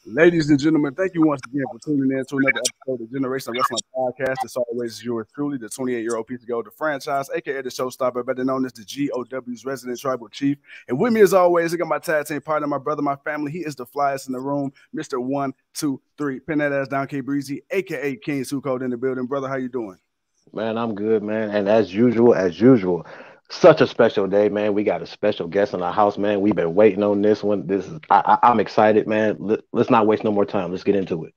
Ladies and gentlemen, thank you once again for tuning in to another episode of Generation Wrestling Podcast. As always, yours truly, the 28-year-old piece of gold, the franchise, aka the showstopper, better known as the GOW's resident tribal chief. And with me, as always, I got my tag team partner, my brother, my family. He is the flyest in the room, Mr. 1, 2, 3. Pin that ass down, K Breezy, aka King Sue Code in the building. Brother, how you doing? Man, I'm good, man. And as usual, such a special day, man. We got a special guest in our house, man. We've been waiting on this one. I'm excited, man. Let's not waste no more time. Let's get into it.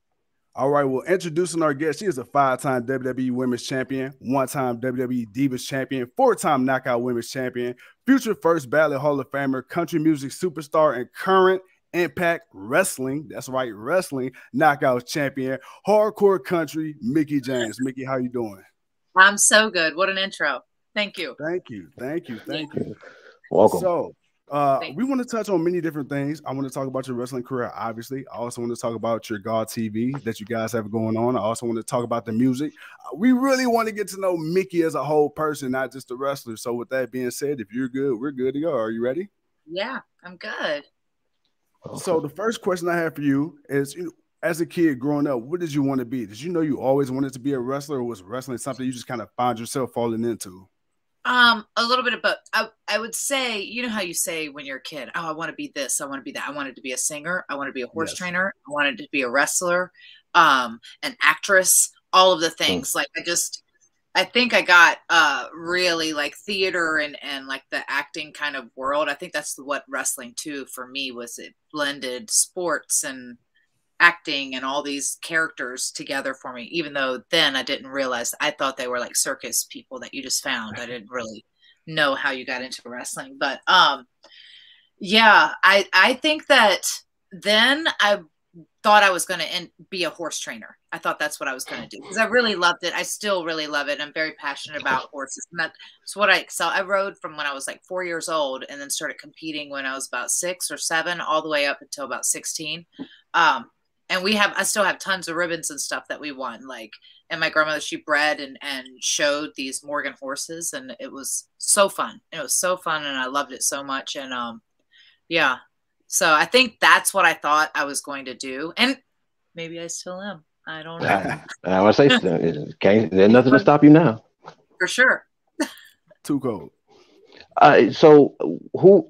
All right, well, introducing our guest, she is a 5-time WWE Women's Champion, 1-time WWE Divas Champion, 4-time Knockout Women's Champion, future first ballot Hall of Famer, country music superstar, and current Impact Wrestling, that's right, wrestling knockout champion, hardcore country, Mickie James. Mickie, how you doing? I'm so good. What an intro. Thank you. Thank you. Welcome. So, we want to touch on many different things. I want to talk about your wrestling career, obviously. I also want to talk about your God TV that you guys have going on. I also want to talk about the music. We really want to get to know Mickie as a whole person, not just a wrestler. So with that being said, if you're good, we're good to go. Are you ready? Yeah, I'm good. So the first question I have for you is, as a kid growing up, what did you want to be? Did you know you always wanted to be a wrestler, or was wrestling something you just kind of found yourself falling into? A little bit of both. I would say, you know how you say when you're a kid, oh, I want to be this, I want to be that. I wanted to be a singer, I wanted to be a horse trainer, I wanted to be a wrestler, an actress, all of the things. Like I think I got really like theater and like the acting kind of world. I think that's what wrestling too for me was. It blended sports and acting and all these characters together for me, even though then I didn't realize. I thought they were like circus people that you just found. I didn't really know how you got into wrestling, but yeah, I think that then I thought I was going to be a horse trainer. I thought that's what I was going to do because I really loved it. I still really love it. I'm very passionate about horses, and that's what I rode from when I was like 4 years old, and then started competing when I was about 6 or 7, all the way up until about 16. And I still have tons of ribbons and stuff that we won. Like, and my grandmother, she bred and showed these Morgan horses, and it was so fun. It was so fun, and I loved it so much. And yeah, so I think that's what I thought I was going to do, and maybe I still am. I don't know. I want to say, there's nothing to stop you now. For sure. Too cold. So, who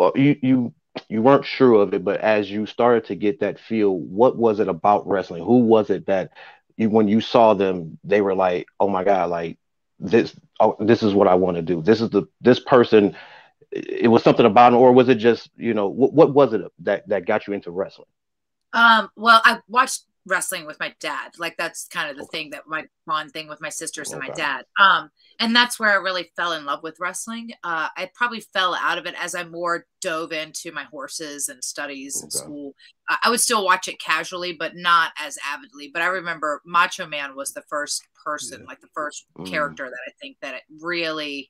you weren't sure of it, but as you started to get that feel, what was it about wrestling? Who was it that when you saw them, they were like, oh my God, like this is what I want to do. This person, it was something about him, or was it just, what was it that got you into wrestling? Well, I watched wrestling with my dad. Like that's kind of the thing, that my fun thing with my sisters and my dad. And that's where I really fell in love with wrestling. I probably fell out of it as I more dove into my horses and studies in school. I would still watch it casually, but not as avidly. But I remember Macho Man was the first person, like the first character that I think that it really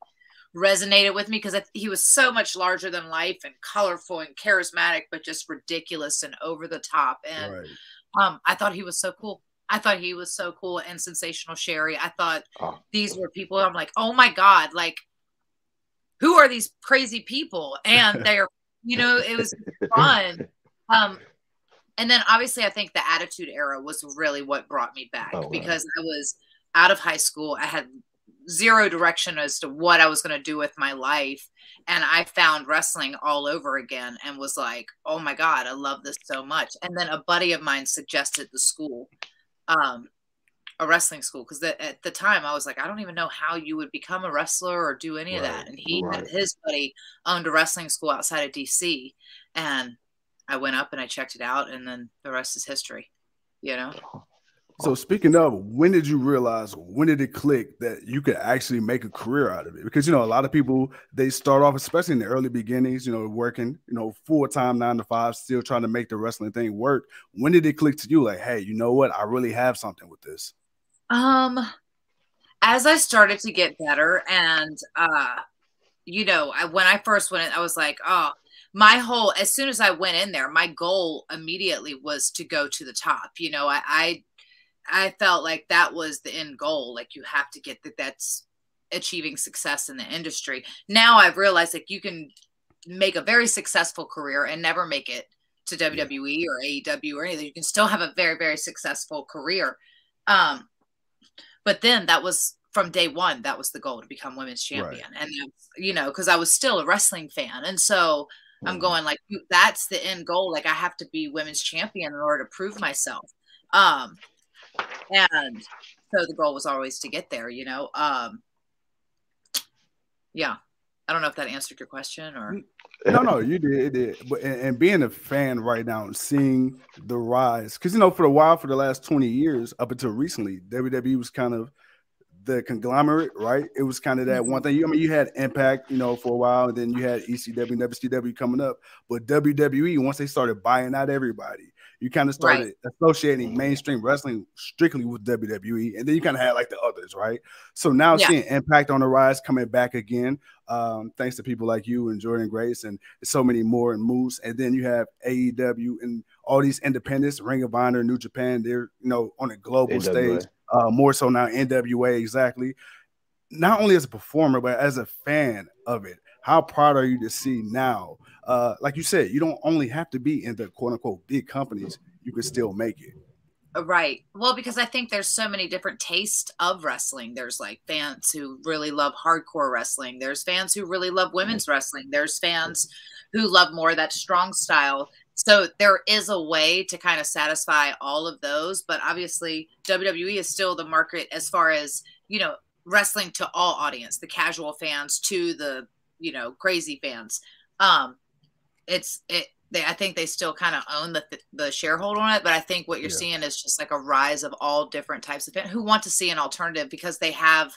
resonated with me, because he was so much larger than life and colorful and charismatic, but just ridiculous and over the top. And I thought he was so cool. I thought he was so cool. And Sensational Sherry. I thought these were people. I'm like, oh my God, like, who are these crazy people? And they're, it was fun. And then obviously I think the Attitude Era was really what brought me back, because I was out of high school. I had zero direction as to what I was going to do with my life. And I found wrestling all over again and was like, oh my God, I love this so much. And then a buddy of mine suggested the school, a wrestling school. Cause at the time I was like, I don't even know how you would become a wrestler or do any of that. And his buddy owned a wrestling school outside of DC. And I went up and I checked it out, and then the rest is history, So speaking of, when did you realize, when did it click that you could actually make a career out of it? Because, a lot of people, they start off, especially in the early beginnings, working, full-time 9 to 5, still trying to make the wrestling thing work. When did it click to you? Like, hey, you know what? I really have something with this. As I started to get better and, when I first went in, I was like, oh, as soon as I went in there, my goal immediately was to go to the top. I felt like that was the end goal. Like, you have to get that's achieving success in the industry. Now I've realized like you can make a very successful career and never make it to WWE or AEW or anything. You can still have a very, very successful career. But then that was from day one, that was the goal, to become women's champion. Right. And, you know, because I was still a wrestling fan. And so I'm going like, that's the end goal. Like I have to be women's champion in order to prove myself. And so the goal was always to get there, you know? Yeah. I don't know if that answered your question or. No, you did. It did. But and being a fan right now and seeing the rise, because, you know, for a while, for the last 20 years, up until recently, WWE was kind of the conglomerate, right? It was kind of that one thing. I mean, you had Impact, you know, for a while, and then you had ECW and WCW coming up. But WWE, once they started buying out everybody, you kind of started associating mainstream wrestling strictly with WWE, and then you kind of had like the others, right? So now seeing Impact on the rise, coming back again, thanks to people like you and Jordan Grace and so many more and Moose, and then you have AEW and all these independents, Ring of Honor, New Japan, they're, you know, on a global stage, more so now NWA, exactly. Not only as a performer, but as a fan of it, how proud are you to see now? Like you said, you don't only have to be in the quote unquote big companies, you can still make it. Right. Well, because I think there's so many different tastes of wrestling. There's like fans who really love hardcore wrestling. There's fans who really love women's wrestling. There's fans who love more that strong style. So there is a way to kind of satisfy all of those. But obviously WWE is still the market as far as, you know, wrestling to all audience, the casual fans to the, you know, crazy fans. I think they still kind of own the shareholder on it, but I think what you're seeing is just like a rise of all different types of fans who want to see an alternative, because they have,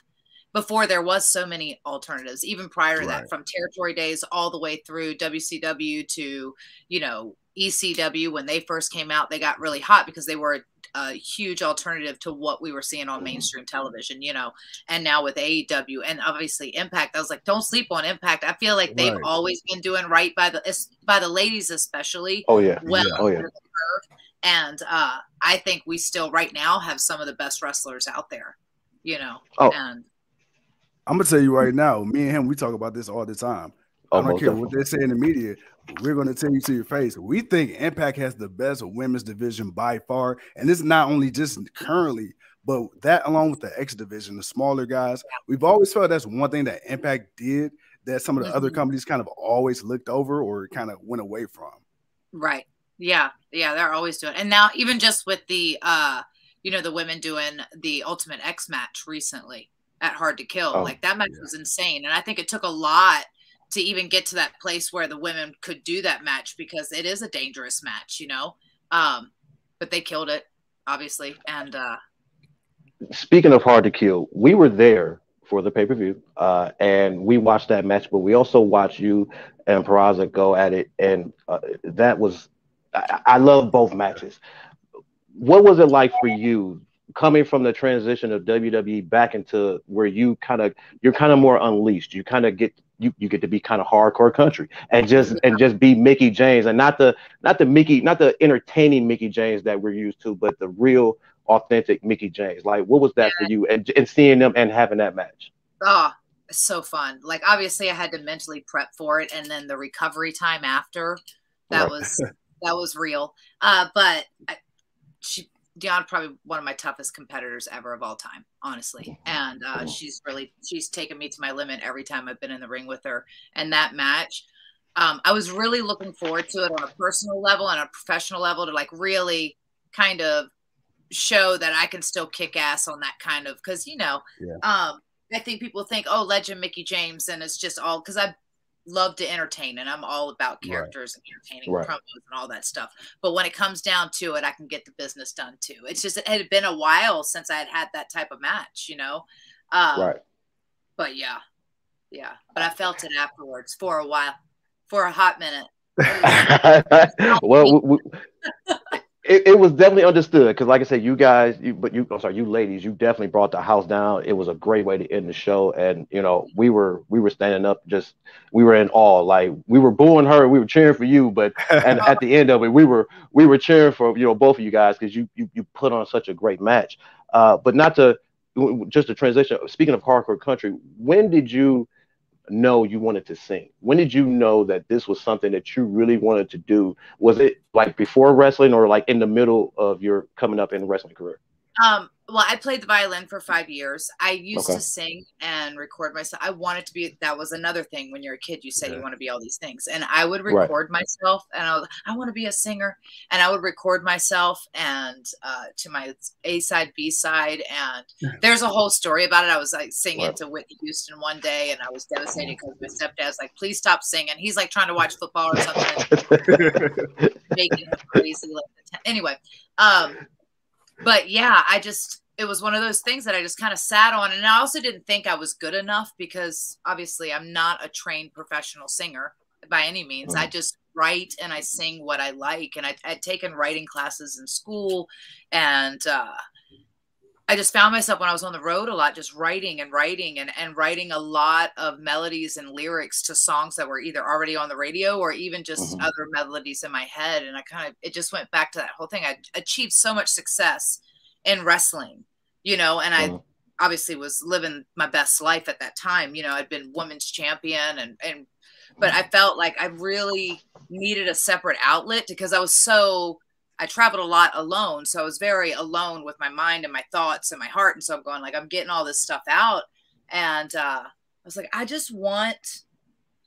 before there was so many alternatives, even prior to that, from territory days all the way through WCW to, you know, ECW. When they first came out, they got really hot because they were a huge alternative to what we were seeing on mainstream television, you know. And now with AEW and obviously Impact, I was like, don't sleep on Impact. I feel like they've always been doing right by the ladies, especially. And I think we still right now have some of the best wrestlers out there, you know. And I'm gonna tell you right now, me and him, we talk about this all the time. I don't care what they say in the media. We're going to tell you to your face. We think Impact has the best women's division by far. And it's not only just currently, but that along with the X division, the smaller guys. We've always felt that's one thing that Impact did that some of the other companies kind of always looked over or kind of went away from. Right. Yeah. Yeah. They're always doing it. And now even just with the, you know, the women doing the Ultimate X match recently at Hard to Kill, like that match was insane. And I think it took a lot to even get to that place where the women could do that match, because it is a dangerous match, you know. But they killed it, obviously. And speaking of Hard to Kill, we were there for the pay-per-view, and we watched that match, but we also watched you and Purrazzo go at it, and that was, I love both matches. What was it like for you coming from the transition of WWE back into where you're kind of more unleashed? You kind of get you get to be kind of hardcore country and just be Mickie James, and not the entertaining Mickie James that we're used to, but the real authentic Mickie James. Like, what was that for you, and seeing them and having that match? Oh, it's so fun. Like, obviously I had to mentally prep for it, and then the recovery time after that was real. But Deonna, probably one of my toughest competitors ever of all time, honestly. And she's taken me to my limit every time I've been in the ring with her. And that match, I was really looking forward to it on a personal level and a professional level, to like really kind of show that I can still kick ass on that kind of, because, you know, I think people think, oh, legend Mickie James, and it's just all because I love to entertain, and I'm all about characters and entertaining promos and all that stuff. But when it comes down to it, I can get the business done too. It's just, it had been a while since I had that type of match, you know. But yeah. But I felt it afterwards for a while, for a hot minute. Well, it was definitely understood, because like I said, you guys, you ladies, you definitely brought the house down. It was a great way to end the show, and you know, we were standing up, we were in awe. Like, we were booing her, we were cheering for you, but and at the end of it, we were cheering for, you know, both of you guys, because you put on such a great match. But not to just a transition. Speaking of hardcore country, when did you know you wanted to sing? When did you know that this was something that you really wanted to do? Was it like before wrestling or like in the middle of your coming up in the wrestling career? Well, I played the violin for 5 years. I used to sing and record myself. I wanted to be, that was another thing. When you're a kid, you say you want to be all these things. And I would record myself, and I want to be a singer. And I would record myself and to my A side, B side. And there's a whole story about it. I was like singing to Whitney Houston one day, and I was devastated because my stepdad's like, please stop singing. He's like trying to watch football or something. Making him crazy. Anyway, but yeah, it was one of those things that I just kind of sat on. And I also didn't think I was good enough because obviously I'm not a trained professional singer by any means. I just write and I sing what I like. And I'd taken writing classes in school. And I just found myself when I was on the road a lot, just writing and writing a lot of melodies and lyrics to songs that were either already on the radio or even just other melodies in my head. And it just went back to that whole thing. I achieved so much success in wrestling, you know, and I obviously was living my best life at that time. You know, I'd been women's champion but I felt like I really needed a separate outlet because I traveled a lot alone. So I was very alone with my mind and my thoughts and my heart. And so I'm going like, I'm getting all this stuff out. And I was like, I just want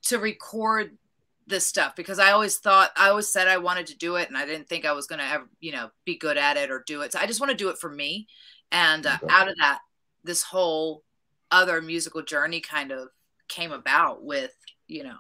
to record this stuff because I always said I wanted to do it. And I didn't think I was going to ever, you know, be good at it or do it. So I just want to do it for me. And out of that, this whole other musical journey kind of came about with, you know,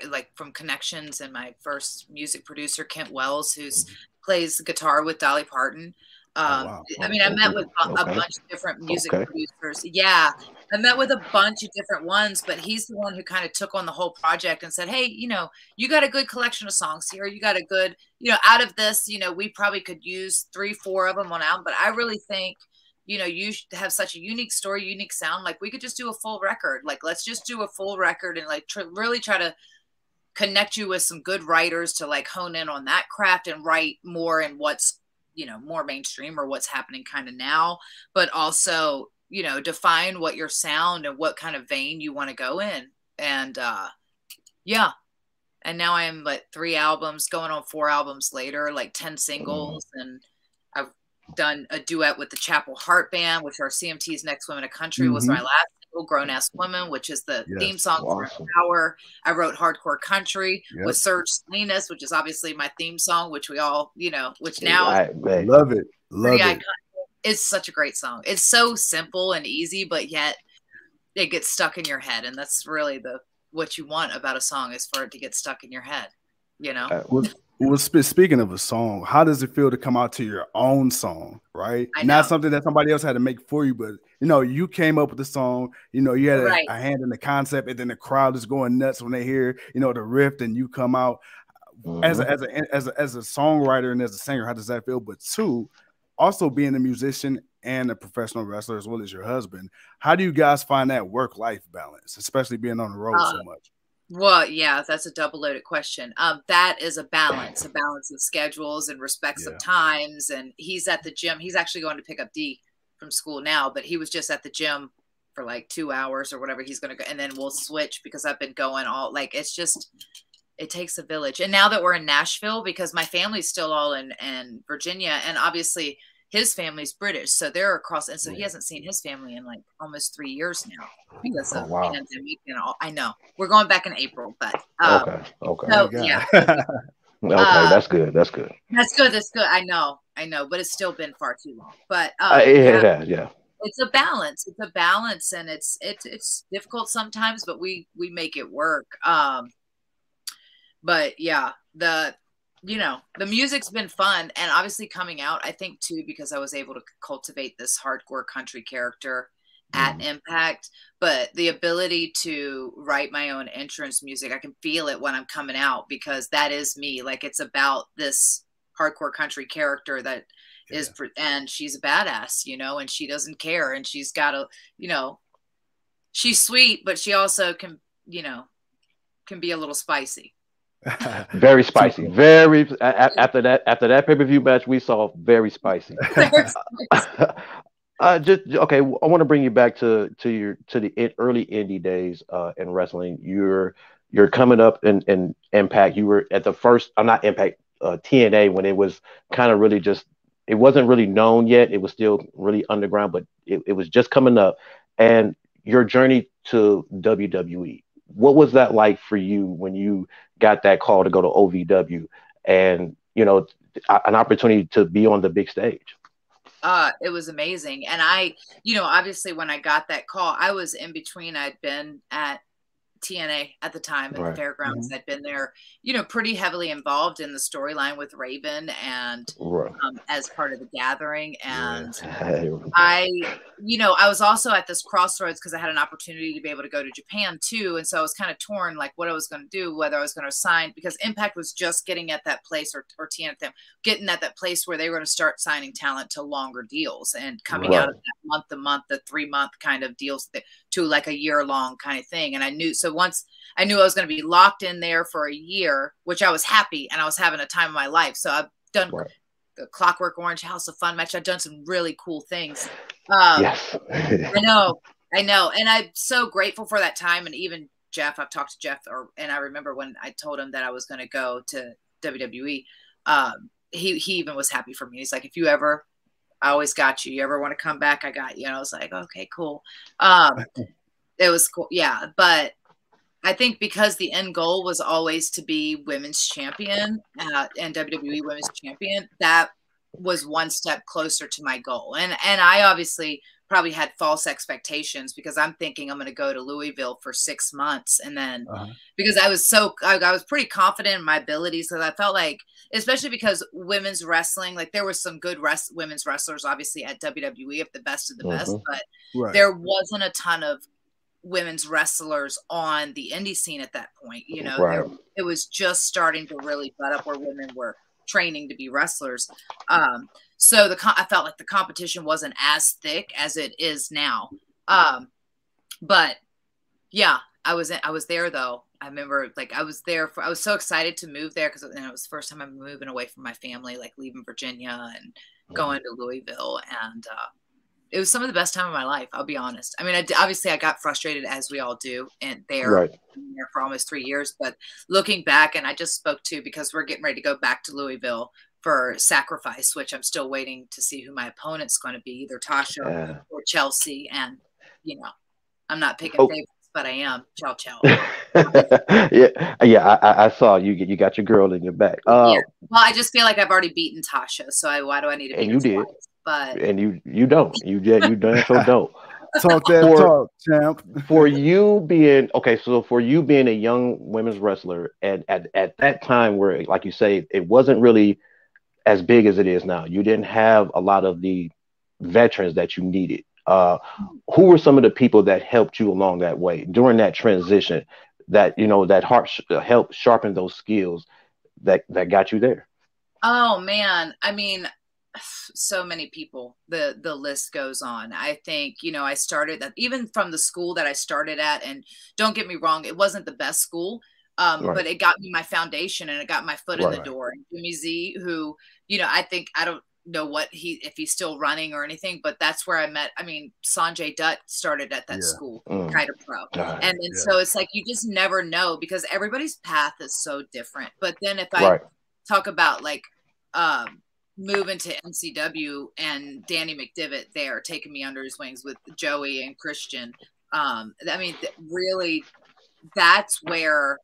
like from connections and my first music producer, Kent Wells, who's plays guitar with Dolly Parton. I mean, I met with a bunch of different music producers. Yeah, I met with a bunch of different ones, but he's the one who kind of took on the whole project and said, hey, you know, you got a good collection of songs here. You got a good, you know, out of this, you know, we probably could use 3-4 of them on album, but I really think, you know, you have such a unique story, unique sound. Like we could just do a full record. Like, let's just do a full record and like really try to connect you with some good writers to like hone in on that craft and write more in what's, you know, more mainstream or what's happening kind of now, but also, you know, define what your sound and what kind of vein you want to go in. And yeah. And now I'm like 3 albums going on 4 albums later, like 10 singles. And I've done a duet with the Chapel Heart Band, which are CMT's Next Women of Country was my last single, Grown Ass Woman, which is the theme song for Empowerrr. I wrote Hardcore Country with Serge Salinas, which is obviously my theme song, which we all, you know, which now love it. It's such a great song. It's so simple and easy, but yet it gets stuck in your head. And that's really what you want about a song, is for it to get stuck in your head, you know? Well, speaking of a song, how does it feel to come out to your own song, right? Not something that somebody else had to make for you, but, you know, you came up with the song, you know, you had a hand in the concept, and then the crowd is going nuts when they hear, you know, the riff, and you come out. As a songwriter and as a singer, how does that feel? But 2, also being a musician and a professional wrestler as well as your husband, how do you guys find that work-life balance, especially being on the road so much? Well, yeah, that's a double-loaded question. That is a balance of schedules and respects of times. And he's at the gym. He's actually going to pick up D from school now, but he was just at the gym for like 2 hours or whatever he's going to go. And then we'll switch because I've been going all like, it's just, it takes a village. And now that we're in Nashville, because my family's still all in Virginia, and obviously his family's British, so they're across, and so he hasn't seen his family in like almost 3 years now because of pandemic and all. I know we're going back in April, but okay. So, yeah. That's good. That's good. I know, but it's still been far too long. But yeah. It's a balance. And it's difficult sometimes, but we make it work. But yeah, the music's been fun, and obviously coming out, I think too, because I was able to cultivate this hardcore country character at Impact, but the ability to write my own entrance music, I can feel it when I'm coming out, because that is me. Like, it's about this hardcore country character that is, and she's a badass, you know, and she doesn't care, and she's got a, you know, she's sweet, but she also can, you know, can be a little spicy. Very spicy. Very after that pay-per-view match we saw, very spicy. Just okay. I want to bring you back to the early indie days in wrestling. You're coming up in Impact. You were at the first, not Impact, TNA, when it was kind of really just, it wasn't really known yet. It was still really underground, but it was just coming up. And your journey to WWE, what was that like for you when you got that call to go to OVW and an opportunity to be on the big stage? It was amazing. And I, obviously when I got that call, I was in between. I'd been at TNA at the time at the fairgrounds. I'd been there, pretty heavily involved in the storyline with Raven and as part of the gathering. And I was also at this crossroads because I had an opportunity to be able to go to Japan too. And so I was kind of torn, like what I was going to do, whether I was going to sign, because Impact was just getting at that place, or TNA getting at that place where they were going to start signing talent to longer deals and coming out of that month-to-month, the 3-month kind of deals to like a year-long kind of thing. And I knew, so once I knew I was going to be locked in there for a year, which I was happy and I was having a time of my life. So I've done the Clockwork Orange, House of Fun match. I've done some really cool things. Yes. I know. And I'm so grateful for that time. And even Jeff, I've talked to Jeff, and I remember when I told him that I was going to go to WWE, he even was happy for me. He's like, if you ever, I always got you. You ever want to come back? I got you. And I was like, okay, cool. It was cool. Yeah. But I think because the end goal was always to be women's champion and WWE women's champion, that was one step closer to my goal. And I obviously probably had false expectations because I'm thinking I'm going to go to Louisville for 6 months. And then because I was pretty confident in my abilities, because I felt like, especially because women's wrestling, like there were some good women's wrestlers, obviously at WWE, of the best of the best, but there wasn't a ton of women's wrestlers on the indie scene at that point. It was just starting to really butt up where women were training to be wrestlers. So I felt like the competition wasn't as thick as it is now. But yeah, I was there though. I remember like I was so excited to move there because it was the first time I'm moving away from my family, like leaving Virginia and going to Louisville. And it was some of the best time of my life. I'll be honest. I mean, obviously I got frustrated, as we all do, and there for almost 3 years, but looking back, and I just spoke to, because we're getting ready to go back to Louisville for Sacrifice, which I'm still waiting to see who my opponent's going to be, either Tasha or Chelsea. And, I'm not picking favorites, but I am. Ciao. I saw you got your girl in your back. Well, I just feel like I've already beaten Tasha, so why do I need to beat her twice? But you don't. You damn sure don't. Talk that talk, champ. For you being a young women's wrestler, and at that time where, like you say, it wasn't really as big as it is now. You didn't have a lot of the veterans that you needed. Who were some of the people that helped you along that way during that transition? That helped sharpen those skills that got you there. Oh man, I mean, so many people. The list goes on. I think I started that even from the school that I started at, and don't get me wrong, it wasn't the best school, but it got me my foundation and it got my foot in the door. And Jimmy Z, who I think, I don't know if he's still running or anything, but that's where I met. I mean, Sanjay Dutt started at that school, kind of pro, and then so it's like you just never know, because everybody's path is so different. But then if I talk about like moving to NCW and Danny McDivitt there taking me under his wings with Joey and Christian, I mean, really, that's where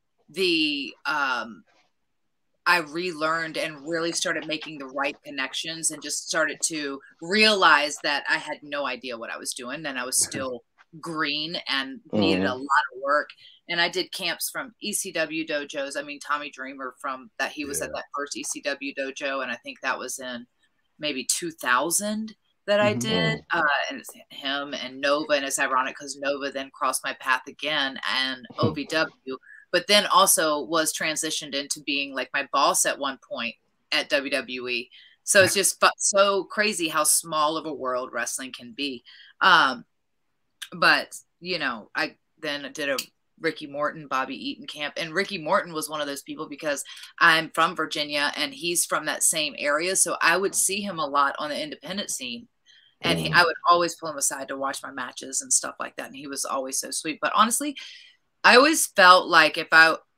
I relearned and really started making the right connections, and just started to realize that I had no idea what I was doing, and I was still green and needed a lot of work. And I did camps from ECW dojos. I mean, Tommy Dreamer he was at that first ECW dojo, and I think that was in maybe 2000 that I did. And it's him and Nova, and it's ironic because Nova then crossed my path again, and OVW. But then also was transitioned into being like my boss at one point at WWE. So it's just so crazy how small of a world wrestling can be. But, I then did a Ricky Morton, Bobby Eaton camp. And Ricky Morton was one of those people, because I'm from Virginia and he's from that same area. So I would see him a lot on the independent scene. And I would always pull him aside to watch my matches and stuff like that. And he was always so sweet. But honestly, I always felt like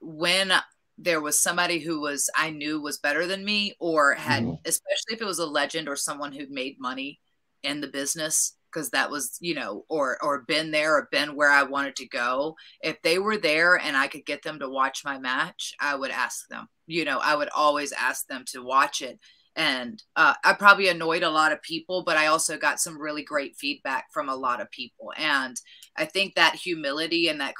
when there was somebody who I knew was better than me, or had, especially if it was a legend or someone who'd made money in the business, because that was, you know, or been there or been where I wanted to go. If they were there and I could get them to watch my match, I would ask them, you know, I would always ask them to watch it. And I probably annoyed a lot of people, but I also got some really great feedback from a lot of people. And I think that humility and that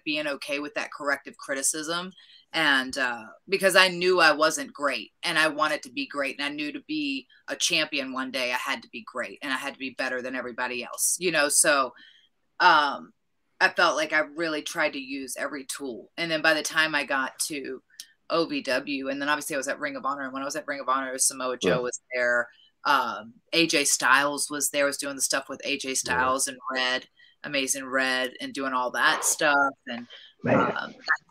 being okay with that corrective criticism. And because I knew I wasn't great and I wanted to be great, and I knew to be a champion one day, I had to be great and I had to be better than everybody else, you know? So I felt like I really tried to use every tool. And then by the time I got to OVW, and then obviously I was at Ring of Honor, and when I was at Ring of Honor, Samoa Joe was there, AJ Styles was there, was doing the stuff with AJ Styles and Red, Amazing Red, and doing all that stuff. And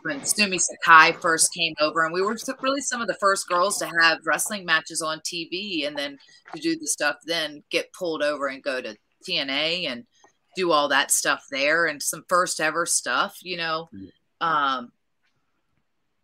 when Sumi Sakai first came over, and we were really some of the first girls to have wrestling matches on TV, and then to do the stuff, then get pulled over and go to TNA and do all that stuff there, and some first ever stuff, you know.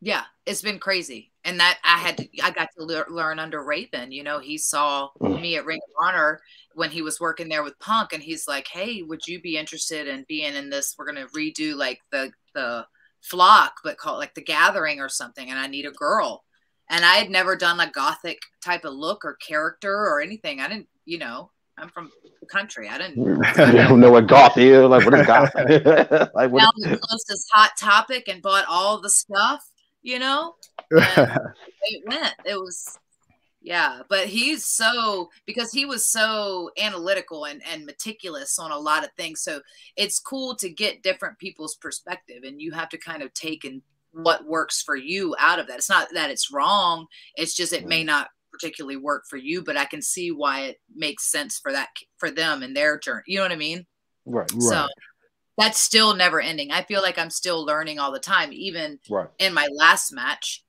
Yeah, it's been crazy. And that I got to learn under Raven. You know, he saw me at Ring of Honor when he was working there with Punk, and he's like, hey, would you be interested in being in this? We're going to redo like the Flock, but call it like the Gathering or something. And I need a girl. And I had never done a gothic type of look or character or anything. I didn't, you know, I'm from the country. I don't know what goth is. Like, what is goth? Like, what the closest Hot Topic and bought all the stuff. You know, and it went. It was, yeah. But because he was so analytical and meticulous on a lot of things. So it's cool to get different people's perspective, and you have to kind of take in what works for you out of that. It's not that it's wrong. It's just it may not particularly work for you, but I can see why it makes sense for them and their journey. You know what I mean? Right. So that's still never ending. I feel like I'm still learning all the time. Even in my last match,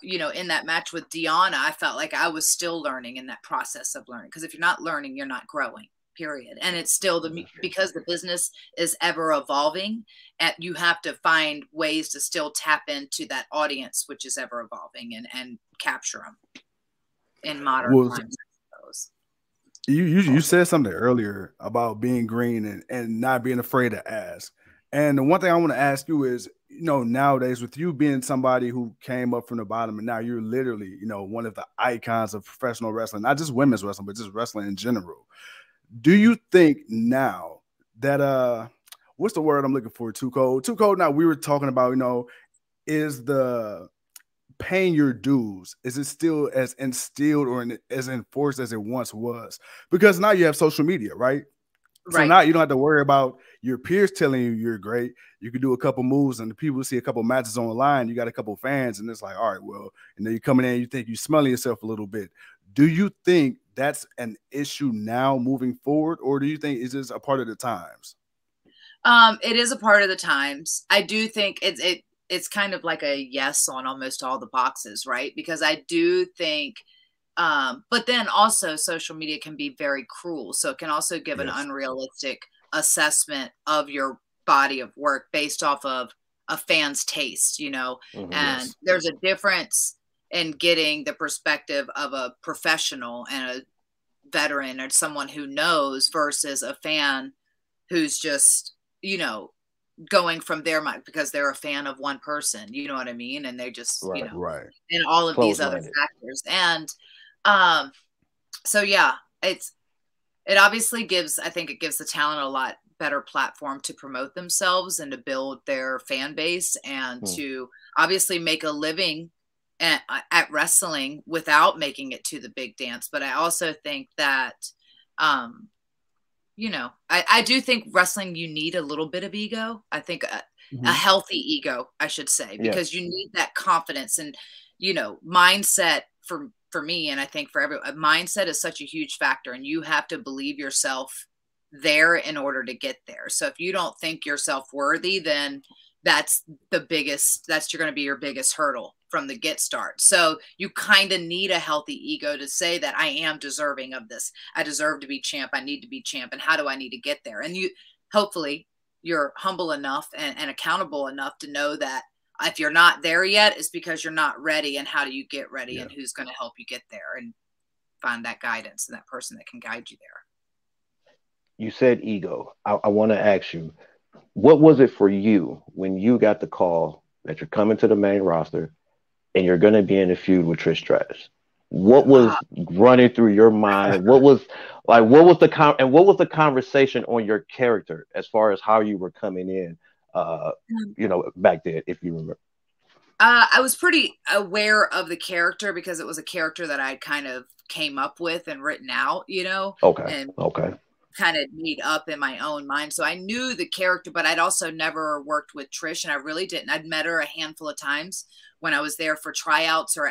you know, in that match with Deonna, I felt like I was still learning in that process of learning. Because if you're not learning, you're not growing, period. And it's still because the business is ever evolving, and you have to find ways to still tap into that audience, which is ever evolving, and capture them in modern times, I suppose. You said something earlier about being green and not being afraid to ask. And the one thing I want to ask you is, you know, nowadays with you being somebody who came up from the bottom, and now you're literally, you know, one of the icons of professional wrestling, not just women's wrestling, but just wrestling in general. Do you think now that what's the word I'm looking for? Too cold. Now we were talking about, you know, is the paying your dues, is it still as instilled or as enforced as it once was? Because now you have social media, right? So now you don't have to worry about your peers telling you you're great. You can do a couple moves, and the people see a couple matches online. You got a couple fans, and it's like, all right, well, and then you coming in, you think you smelling yourself a little bit. Do you think that's an issue now moving forward, or do you think it's just a part of the times? It is a part of the times. I do think it's kind of like a yes on almost all the boxes, right? Because I do think, but then also social media can be very cruel. So it can also give an unrealistic assessment of your body of work based off of a fan's taste, you know? And there's a difference in getting the perspective of a professional and a veteran or someone who knows versus a fan who's just, you know, going from their mind because they're a fan of one person, you know what I mean? And they just, you know, and all of these other factors. And so, yeah, it obviously gives, I think it gives the talent a lot better platform to promote themselves and to build their fan base and to obviously make a living at wrestling without making it to the big dance. But I also think that, you know, I do think wrestling, you need a little bit of ego. I think a healthy ego, I should say, because you need that confidence and, you know, mindset for me. And I think for everyone, mindset is such a huge factor, and you have to believe yourself there in order to get there. So if you don't think yourself worthy, then that's the biggest, that's going to be your biggest hurdle from the get start. So you kind of need a healthy ego to say that I am deserving of this. I deserve to be champ. I need to be champ. And how do I need to get there? And you, hopefully you're humble enough and accountable enough to know that if you're not there yet, it's because you're not ready. And how do you get ready, and who's going to help you get there, and find that guidance and that person that can guide you there. You said ego. I want to ask you, what was it for you when you got the call that you're coming to the main roster and you're going to be in a feud with Trish Stratus? What was running through your mind? What was the conversation on your character as far as how you were coming in, back then, if you remember? I was pretty aware of the character because it was a character that I kind of came up with and written out, and kind of made up in my own mind. So I knew the character, but I'd also never worked with Trish, and I really didn't. I'd met her a handful of times when I was there for tryouts, or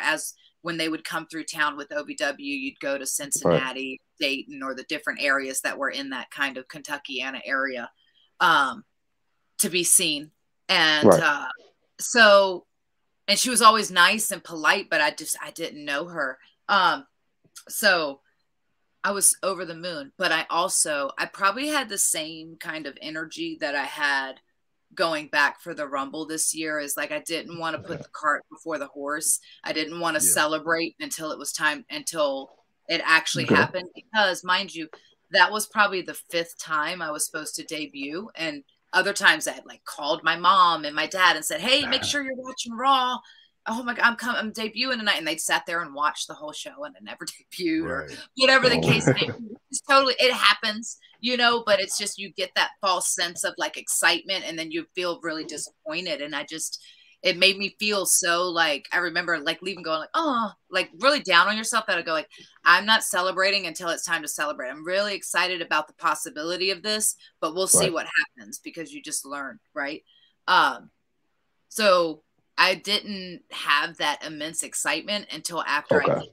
when they would come through town with OVW, you'd go to Cincinnati, Dayton, or the different areas that were in that kind of Kentuckiana area to be seen. And and she was always nice and polite, but I didn't know her. So I was over the moon, but I probably had the same kind of energy that I had going back for the Rumble this year. Is like, I didn't want to put the cart before the horse. I didn't want to celebrate until it was time, until it actually happened, because mind you, that was probably the 5th time I was supposed to debut. And other times I had like called my mom and my dad and said, hey, make sure you're watching Raw. Oh my God, I'm debuting tonight. And they'd sat there and watched the whole show and it never debuted or whatever the case may be. It's totally, it happens, but it's just, you get that false sense of like excitement and then you feel really disappointed. And it made me feel so like, I remember like leaving going like, oh, like really down on yourself, that I go like, I'm not celebrating until it's time to celebrate. I'm really excited about the possibility of this, but we'll see what happens, because you just learn. Right. So I didn't have that immense excitement until after I came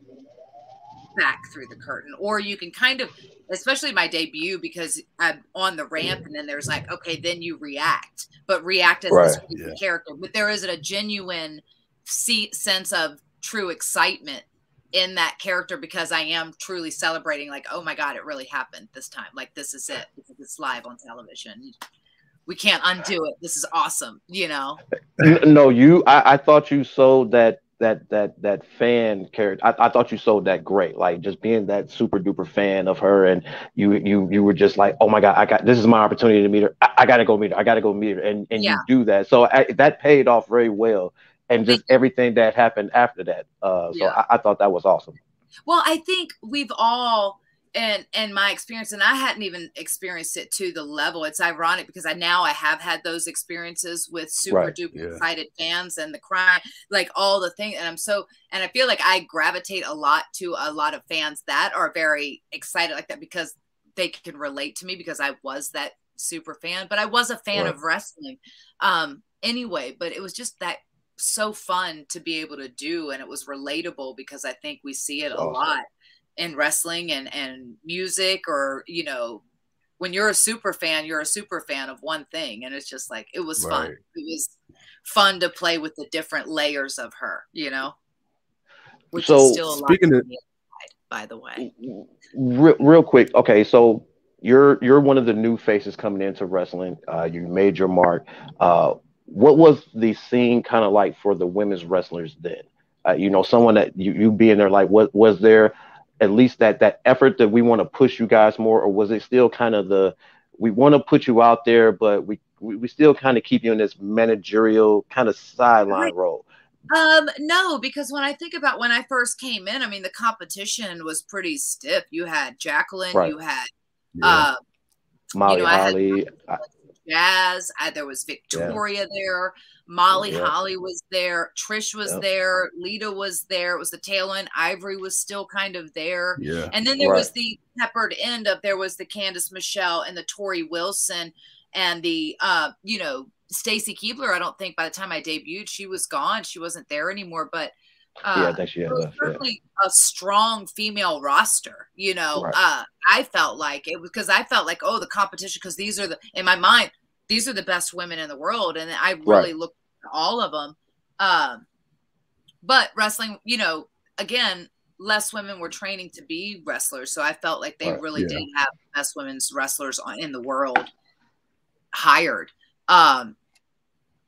back through the curtain. Or you can kind of, especially my debut, because I'm on the ramp and then there's like, okay, then you react, but react as this character. But there isn't a genuine sense of true excitement in that character, because I am truly celebrating like, oh my God, it really happened this time. Like, this is it. It's live on television. We can't undo it. This is awesome, No, I thought you sold that fan character. I thought you sold that great. Like, just being that super duper fan of her, and you were just like, oh my God, this is my opportunity to meet her. I gotta go meet her. I gotta go meet her. And you do that. So that paid off very well. And just everything that happened after that. So I thought that was awesome. Well, I think we've all, and my experience, and I hadn't even experienced it to the level. It's ironic because I have had those experiences with super duper excited fans and the crying, like all the things. And I feel like I gravitate a lot to a lot of fans that are very excited like that, because they can relate to me, because I was that super fan, but I was a fan of wrestling anyway. But it was just that so fun to be able to do. And it was relatable, because I think we see it a lot in wrestling and music, or when you're a super fan of one thing, and it's just like, it was fun. It was fun to play with the different layers of her, which is still a lot to be by the way. Real quick, okay, so you're one of the new faces coming into wrestling. You made your mark. What was the scene kind of like for the women's wrestlers then? Someone that you being there, like, what was there at least that effort that we want to push you guys more, or was it still kind of we want to put you out there, but we still kind of keep you in this managerial kind of sideline role? No, because when I think about when I first came in, I mean, the competition was pretty stiff. You had Jacqueline, you had Molly Holly, Jazz, there was Victoria there, Molly Holly was there, Trish was there, Lita was there. It was the tail end. Ivory was still kind of there. And then there was the peppered end of, there was the Candice Michelle and the Tori Wilson and the Stacy Keibler. I don't think by the time I debuted she was gone. She wasn't there anymore, but I think she had left, certainly a strong female roster. I felt like it was, because I felt like, oh, the competition, because these are in my mind, these are the best women in the world. And I really looked at all of them. But wrestling, you know, again, less women were training to be wrestlers. So I felt like they really did have the best women's wrestlers in the world hired.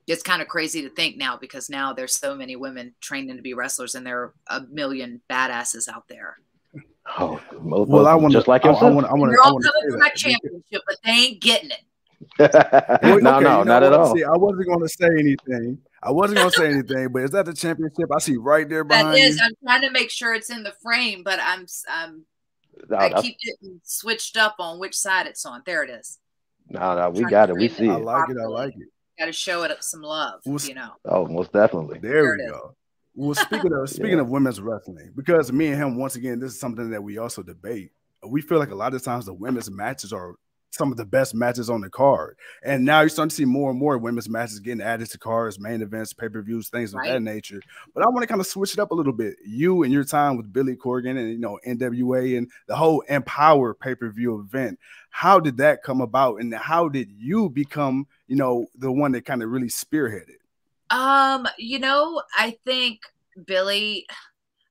It's kind of crazy to think now, because now there's so many women training to be wrestlers, and there are a million badasses out there. Oh, well, I want just like yourself. They're all coming for my championship, but they ain't getting it. No, not at all. See, I wasn't going to say anything. But is that the championship I see right there behind That is. you? I'm trying to make sure it's in the frame, but I keep getting switched up on which side it's on. There it is. No, we got it. We see it. I like it. Got to show it some love, you know. Oh, most definitely. There we go. Well, speaking of women's wrestling, because me and him, once again, this is something that we also debate. We feel like a lot of times the women's matches are some of the best matches on the card. And now you're starting to see more and more women's matches getting added to cards, main events, pay-per-views, things of that nature. But I want to kind of switch it up a little bit. You and your time with Billy Corgan and, you know, NWA and the whole Empowerrr pay-per-view event, how did that come about? And how did you become, you know, the one that kind of really spearheaded? You know, I think Billy,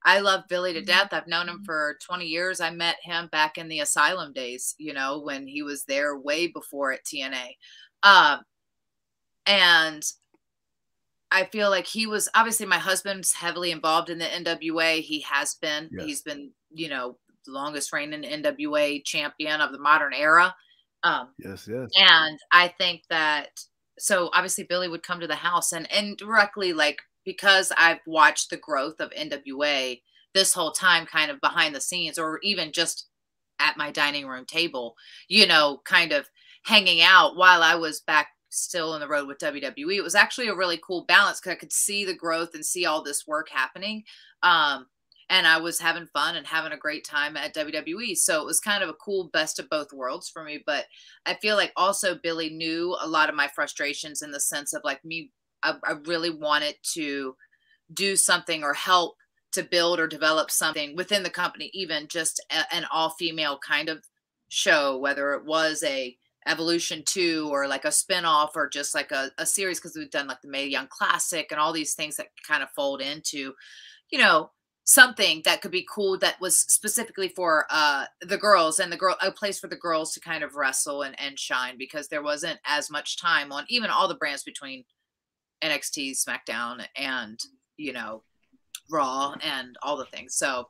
I love Billy to death. I've known him for 20 years. I met him back in the Asylum days, you know, when he was there way before at TNA. And I feel like he was, obviously my husband's heavily involved in the NWA. He has been, he's been, you know, the longest reigning NWA champion of the modern era. Yes. And I think that, so obviously Billy would come to the house and directly, like, because I've watched the growth of NWA this whole time, kind of behind the scenes, or even just at my dining room table, you know, kind of hanging out while I was back still on the road with WWE. It was actually a really cool balance, because I could see the growth and see all this work happening. And I was having fun and having a great time at WWE. So it was kind of a cool best of both worlds for me. But I feel like also Billy knew a lot of my frustrations, in the sense of like me, I really wanted to do something or help to build or develop something within the company, even just an all-female kind of show, whether it was a Evolution 2 or like a spinoff or just like a series, because we've done like the Mae Young Classic and all these things that kind of fold into, you know, something that could be cool, that was specifically for the girls, and a place for the girls to kind of wrestle and shine, because there wasn't as much time on even all the brands between NXT, SmackDown, and, you know, Raw and all the things. So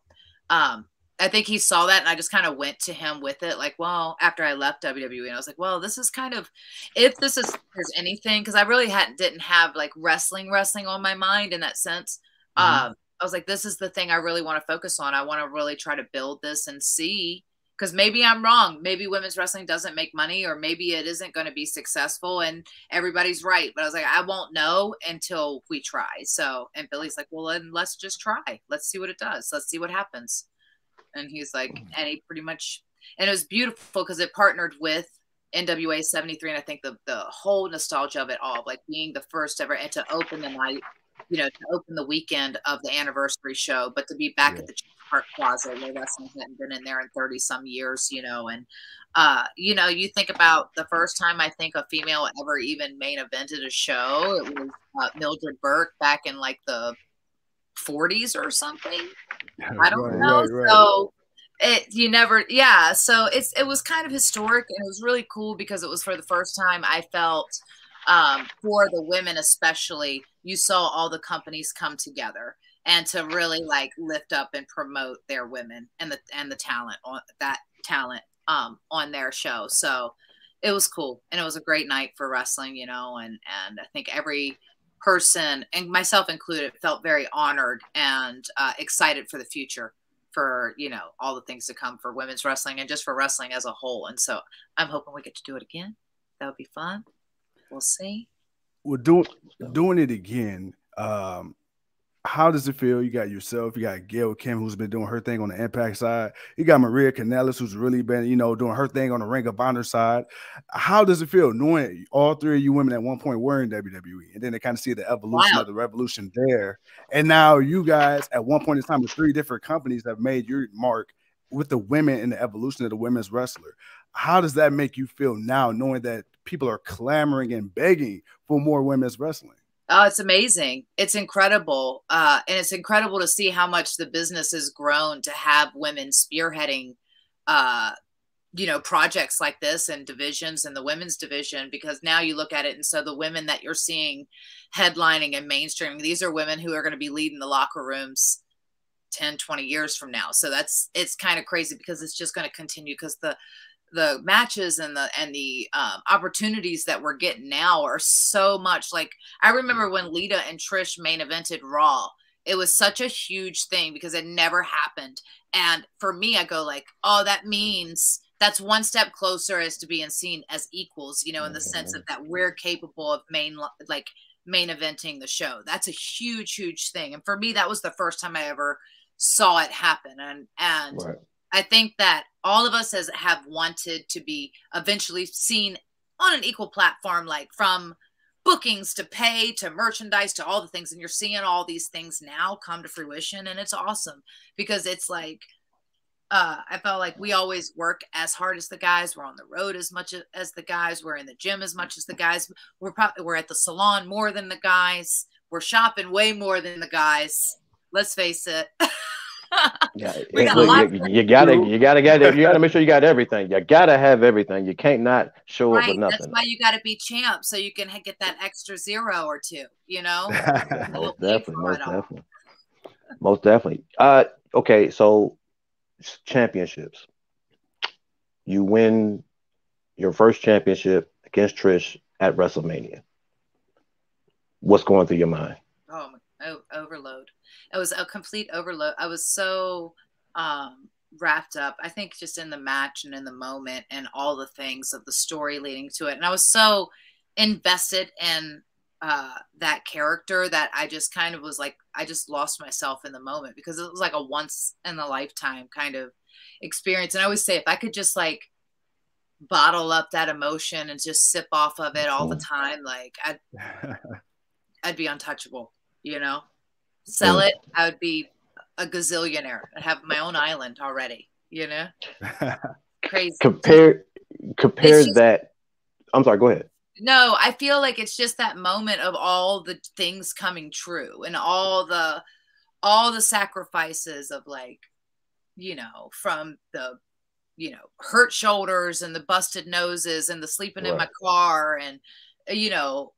I think he saw that, and I just kind of went to him with it. Like, well, after I left WWE, and I was like, well, this is kind of, if there's anything, because I really didn't have like wrestling on my mind in that sense. I was like, this is the thing I really want to focus on. I want to really try to build this and see, because maybe I'm wrong. Maybe women's wrestling doesn't make money, or maybe it isn't going to be successful and everybody's right. But I was like, I won't know until we try. So, and Billy's like, well, then let's just try. Let's see what it does. Let's see what happens. And he's like, and he pretty much, and it was beautiful because it partnered with NWA 73. And I think the whole nostalgia of it all, like being the first ever, and to open the night, you know, to open the weekend of the anniversary show, but to be back at the Park Plaza, where wrestling hadn't been in there in 30 some years, you know. And you know, you think about the first time I think a female ever even main evented a show, it was Mildred Burke back in like the 40s or something. I don't know. Right. So so it was kind of historic, and it was really cool because it was for the first time I felt for the women especially, you saw all the companies come together and to really like lift up and promote their women and the talent on their show. So it was cool, and it was a great night for wrestling, you know, and I think every person, and myself included, felt very honored and excited for the future, for, you know, all the things to come for women's wrestling and just for wrestling as a whole. And so I'm hoping we get to do it again. That would be fun. We'll see. Well, doing it again, how does it feel? You got yourself, you got Gail Kim, who's been doing her thing on the Impact side. You got Maria Kanellis, who's really been, you know, doing her thing on the Ring of Honor side. How does it feel knowing all three of you women at one point were in WWE, and then they kind of see the evolution of the revolution there, and now you guys at one point in time, the three different companies have made your mark with the women and the evolution of the women's wrestler. how does that make you feel now, knowing that people are clamoring and begging for more women's wrestling? Oh, it's amazing. It's incredible. And it's incredible to see how much the business has grown to have women spearheading, projects like this and divisions and the women's division, because now you look at it. And so the women that you're seeing headlining and mainstreaming, these are women who are going to be leading the locker rooms 10, 20 years from now. So it's kind of crazy, because it's just going to continue, because the matches and the opportunities that we're getting now are so much. Like, I remember when Lita and Trish main evented Raw, it was such a huge thing because it never happened. And for me, I go like, oh, that means that's one step closer as to being seen as equals, in the sense of that we're capable of main eventing the show. That's a huge, huge thing. And for me, that was the first time I ever saw it happen. And right. I think that all of us have wanted to be eventually seen on an equal platform, like from bookings to pay to merchandise to all the things. And you're seeing all these things now come to fruition. And it's awesome, because it's like, I felt like we always work as hard as the guys. We're on the road as much as the guys. We're in the gym as much as the guys. We're at the salon more than the guys. We're shopping way more than the guys. Let's face it. Yeah, we got a lot. You gotta make sure you got everything. You gotta have everything. You can't not show up with nothing. That's why you got to be champ, so you can get that extra 0 or 2. Most definitely. Okay, so championships. You win your first championship against Trish at WrestleMania. What's going through your mind? Overload. It was a complete overload. I was so wrapped up, I think, just in the match and in the moment and all the things of the story leading to it. And I was so invested in that character that I just kind of was like, I just lost myself in the moment, because it was like a once in a lifetime kind of experience. And I always say, if I could just like bottle up that emotion and just sip off of it all the time, like I'd be untouchable, sell it. I would be a gazillionaire. I'd have my own island already, Crazy. Compare that. I'm sorry, go ahead. No, I feel like it's just that moment of all the things coming true and all the sacrifices of, like, from the, hurt shoulders and the busted noses and the sleeping in my car and,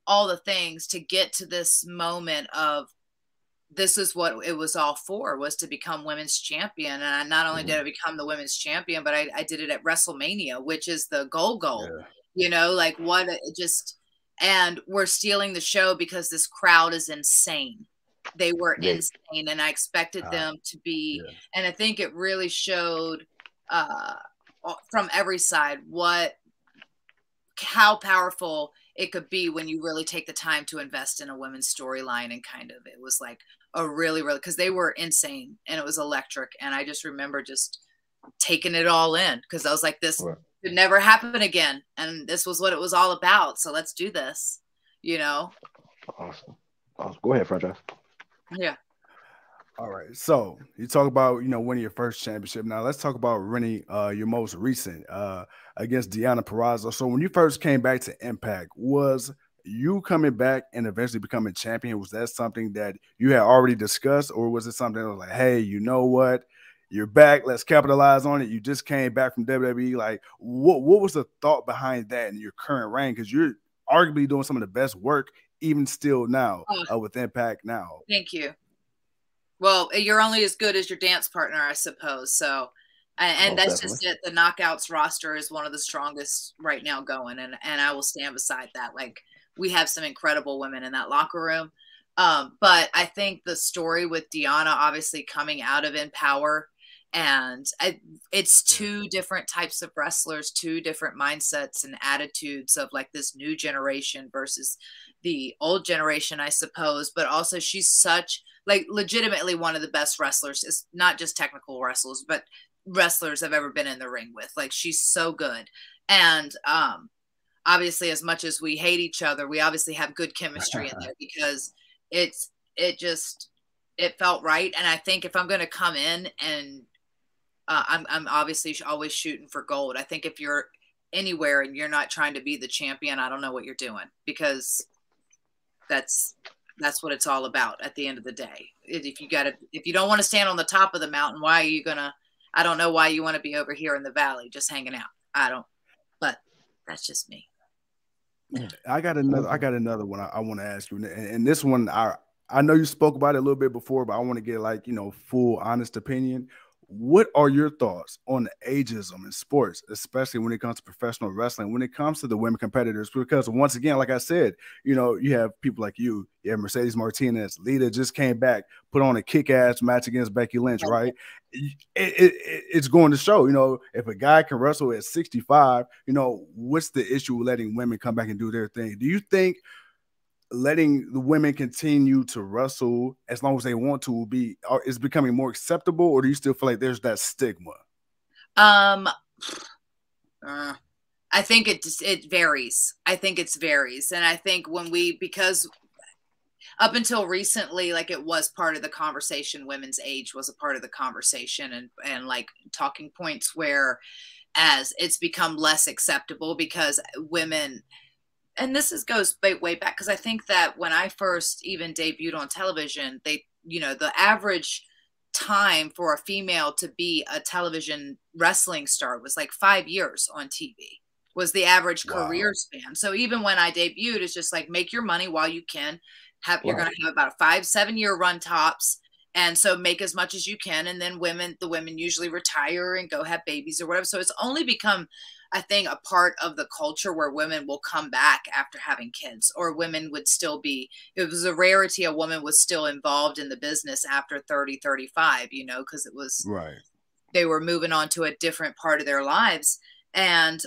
all the things to get to this moment of, this is what it was all for, was to become women's champion. And I not only did I become the women's champion, but I did it at WrestleMania, which is the goal. Like what it just, and we're stealing the show because this crowd is insane. They were insane. And I expected them to be, and I think it really showed from every side how powerful it could be when you really take the time to invest in a women's storyline. And kind of, it was like a really, because they were insane and it was electric. And I just remember just taking it all in, because I was like, this could never happen again. And this was what it was all about. So let's do this, Awesome. Go ahead, franchise. Yeah. All right. So you talk about, winning your first championship. Now let's talk about winning your most recent against Deonna Purrazzo. So when you first came back to Impact, was you coming back and eventually becoming champion, was that something that you had already discussed, or was it something that was like, hey, you know what? You're back. Let's capitalize on it. You just came back from WWE. Like, what was the thought behind that in your current reign? Because you're arguably doing some of the best work even still now with Impact now. Thank you. Well, you're only as good as your dance partner, I suppose. So, and that's just it. The Knockouts roster is one of the strongest right now going, and I will stand beside that. Like, we have some incredible women in that locker room. But I think the story with Deonna obviously coming out of Empowerrr, and it's two different types of wrestlers, two different mindsets and attitudes of like this new generation versus the old generation, I suppose. But also she's such, like, legitimately one of the best wrestlers. It's not just technical wrestlers, but wrestlers I've ever been in the ring with. Like, she's so good. And obviously, as much as we hate each other, we obviously have good chemistry in there, because it felt right. And I think if I'm going to come in and I'm obviously always shooting for gold. I think if you're anywhere and you're not trying to be the champion, I don't know what you're doing, because that's what it's all about at the end of the day. If you don't want to stand on the top of the mountain, why are you gonna? I don't know why you want to be over here in the valley just hanging out. But that's just me. I got another one I want to ask you, and this one I know you spoke about it a little bit before, but I want to get like, you know, full honest opinion. What are your thoughts on ageism in sports, especially when it comes to professional wrestling, when it comes to the women competitors? Because once again, like I said, you know, you have people like you have Mercedes Martinez, Lita just came back, put on a kick-ass match against Becky Lynch, right? It's going to show, you know, if a guy can wrestle at 65, you know, what's the issue with letting women come back and do their thing? Do you think letting the women continue to wrestle as long as they want to is becoming more acceptable, or do you still feel like there's that stigma? I think it varies. I think it varies. And I think because up until recently, like, it was part of the conversation, women's age was a part of the conversation and like talking points, where as it's become less acceptable because women, and this goes way back, because I think that when I first even debuted on television, the average time for a female to be a television wrestling star was like 5 years on TV was the average career span. So even when I debuted, it's just like, make your money while you can. You're going to have about a 5-7 year run tops. And so make as much as you can. And then the women usually retire and go have babies or whatever. So it's only become, I think, a part of the culture where women will come back after having kids, or women would still be, it was a rarity a woman was still involved in the business after 30, 35, you know, because it was, they were moving on to a different part of their lives. And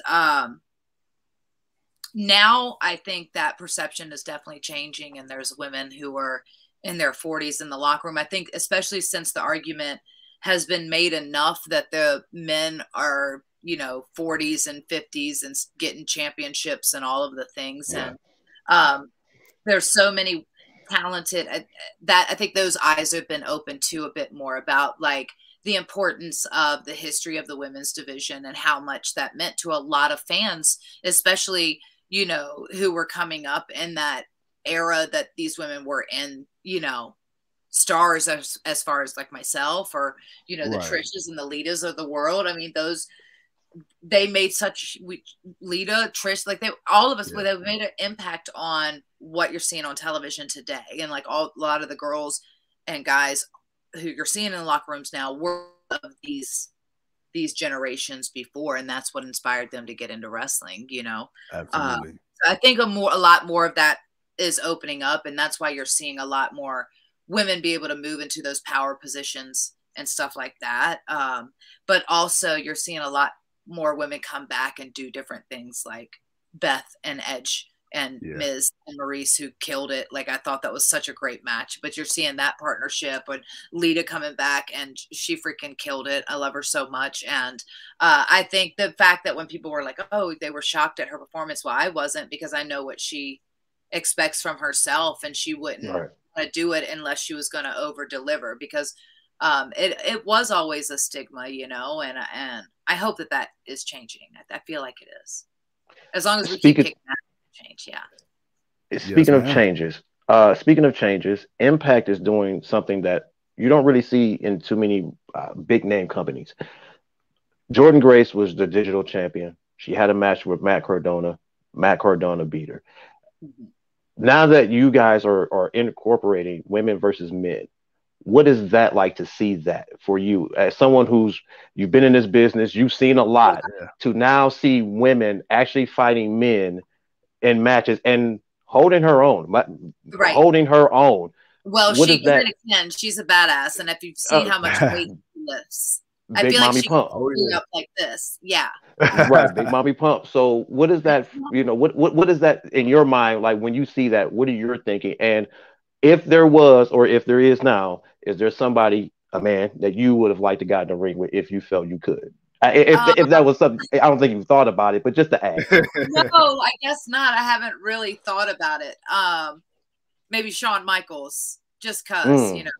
now I think that perception is definitely changing, and there's women who are in their 40s in the locker room. I think especially since the argument has been made enough that the men are, you know, 40s and 50s and getting championships and all of the things. And there's so many talented that I think those eyes have been opened to a bit more about like the importance of the history of the women's division and how much that meant to a lot of fans, especially, you know, who were coming up in that era that these women were in, you know, stars as far as like myself, or, you know, the Trish's and the Litas of the world. I mean, they made Lita, Trish, like all of us, they made an impact on what you're seeing on television today. And like a lot of the girls and guys who you're seeing in the locker rooms now were of these generations before. And that's what inspired them to get into wrestling, you know? Absolutely. I think a lot more of that is opening up. And that's why you're seeing a lot more women be able to move into those power positions and stuff like that. But also you're seeing a lot more women come back and do different things, like Beth and Edge and Miz and Maurice, who killed it. Like, I thought that was such a great match, but you're seeing that partnership, and Lita coming back, and she freaking killed it. I love her so much. And I think the fact that when people were like, oh, they were shocked at her performance, well, I wasn't, because I know what she expects from herself, and she wouldn't want to do it unless she was going to over deliver, because it was always a stigma, you know, and I hope that is changing. I feel like it is, as long as we keep kicking that change. Speaking of changes, Impact is doing something that you don't really see in too many big name companies. Jordan Grace was the digital champion. She had a match with Matt Cardona. Matt Cardona beat her. Now that you guys are incorporating women versus men, what is that like to see that for you as someone you've been in this business, you've seen a lot, to now see women actually fighting men in matches and holding her own, holding her own. Well, she did it again. She's a badass, and if you've seen how much weight she lifts, I feel like she can pull up like this. Yeah. Right, Big Mommy Pump. So what is that? You know, what is that in your mind? Like, when you see that, what are you thinking? And if there was, or if there is now, is there somebody, a man, that you would have liked to get in the ring with if you felt you could? If that was something, I don't think you thought about it, but just to ask. No, I guess not. I haven't really thought about it. Maybe Shawn Michaels, just cause, you know.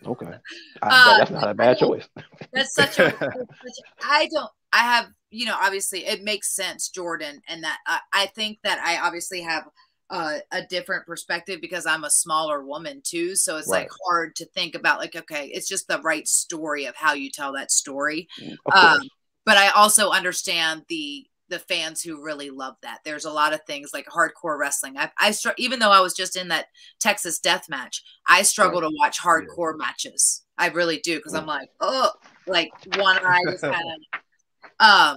Okay. That's not a bad choice. That's such I have, you know, obviously it makes sense, Jordan, and that I think that I obviously have a different perspective because I'm a smaller woman too. So it's like hard to think about like, okay, it's just the right story of how you tell that story. But I also understand the fans who really love that. There's a lot of things like hardcore wrestling. Even though I was just in that Texas death match, I struggle to watch hardcore matches. I really do. Cause I'm like, oh, like one eye is kind of,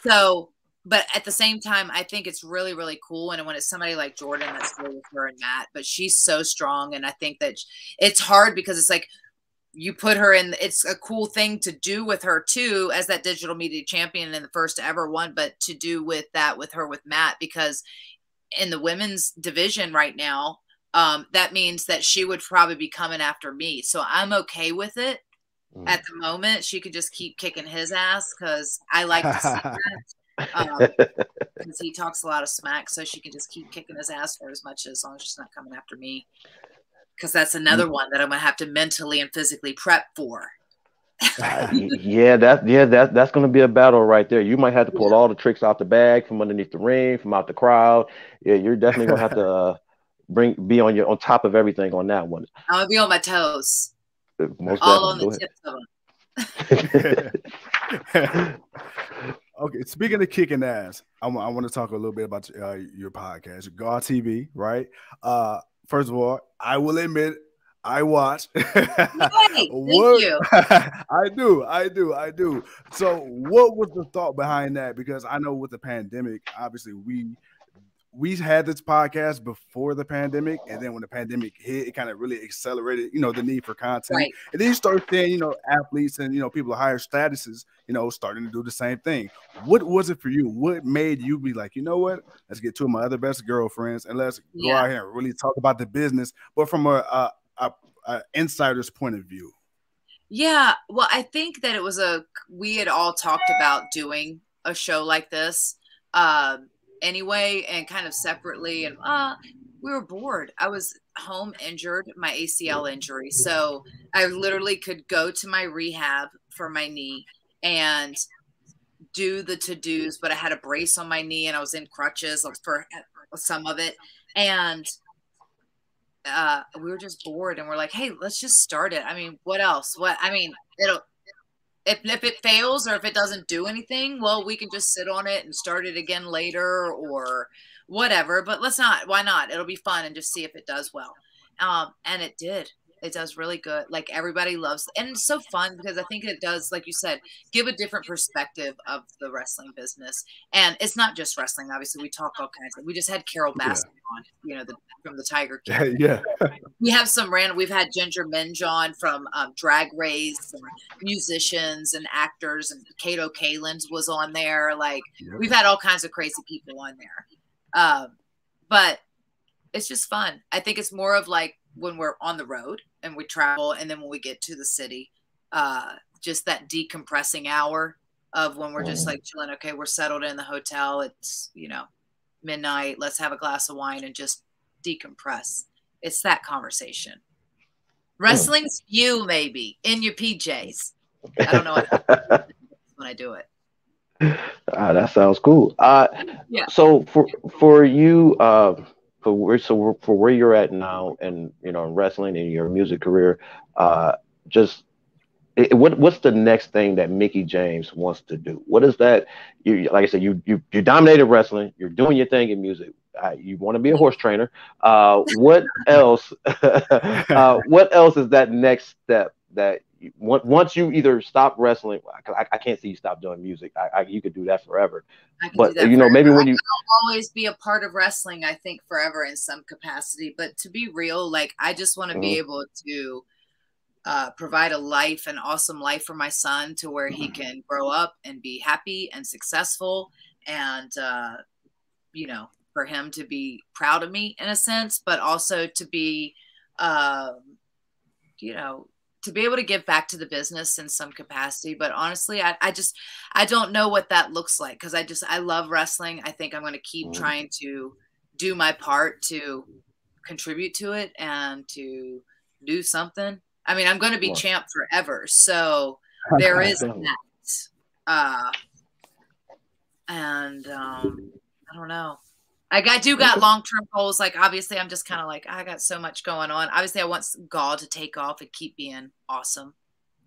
so, but at the same time, I think it's really, really cool. And when it's somebody like Jordan, that's really with her and Matt, but she's so strong. And I think that it's hard because it's like you put her in, it's a cool thing to do with her too, as that digital media champion and the first ever one, but to do with that with her with Matt, because in the women's division right now, that means that she would probably be coming after me. So I'm okay with it. At the moment, she could just keep kicking his ass because I like to see that. Because he talks a lot of smack, so she can just keep kicking his ass for as long as she's not coming after me. Because that's another one that I'm gonna have to mentally and physically prep for. That's gonna be a battle right there. You might have to pull all the tricks out the bag from underneath the ring, from out the crowd. Yeah, you're definitely gonna have to be on top of everything on that one. I'm gonna be on my toes. Most all on the tips of them. Okay, speaking of kicking ass, I want to talk a little bit about your podcast, God TV, right? First of all, I will admit I watch. Thank you. I do. So, what was the thought behind that? Because I know with the pandemic, obviously we had this podcast before the pandemic, and then when the pandemic hit, it kind of really accelerated, you know, the need for content. Right. And then you start seeing, you know, athletes and, you know, people of higher statuses, you know, starting to do the same thing. What was it for you? What made you be like, you know what? Let's get two of my other best girlfriends and let's go out here and really talk about the business, but from a insider's point of view. Yeah, well, I think that we had all talked about doing a show like this. Anyway, and kind of separately, and we were bored. I was home injured, my ACL injury, so I literally could go to my rehab for my knee and do the to-dos, but I had a brace on my knee and I was in crutches for some of it, and we were just bored, and we're like, hey, let's just start it. I mean, what else? If it fails or if it doesn't do anything, well, we can just sit on it and start it again later or whatever. But why not? It'll be fun and just see if it does well. And it did. It does really good. Like everybody loves it. And it's so fun because I think it does, like you said, give a different perspective of the wrestling business. And it's not just wrestling. Obviously, we talk all kinds of. We just had Carol Baskin on, you know, from the Tiger King. Yeah. We have we've had Ginger Minj on from Drag Race, and musicians and actors, and Kato Kalins was on there. Like we've had all kinds of crazy people on there. But it's just fun. I think it's more of like when we're on the road and we travel, and then when we get to the city, just that decompressing hour of when we're just like chilling. Okay, we're settled in the hotel. It's, you know, midnight. Let's have a glass of wine and just decompress. It's that conversation. Wrestling's you, maybe in your PJs. I don't know when I do it. That sounds cool. Yeah. So for you, for where you're at now, and you know, wrestling and your music career, what's the next thing that Mickie James wants to do? What is that? Like I said, you dominated wrestling. You're doing your thing in music. You want to be a horse trainer. What else? What else is that next step that once you either stop wrestling? I can't see you stop doing music. You could do that forever. But you know, maybe when I'll always be a part of wrestling, I think forever in some capacity. But to be real, like I just want to be able to provide an awesome life for my son, to where he can grow up and be happy and successful, and you know, for him to be proud of me in a sense, but also to be, you know, to be able to give back to the business in some capacity. But honestly, I don't know what that looks like, because I love wrestling. I think I'm going to keep trying to do my part to contribute to it and to do something. I mean, I'm going to be champ forever. So there is that. And I don't know. I do got long-term goals. Like, obviously, I'm just kind of like, I got so much going on. Obviously, I want God to take off and keep being awesome.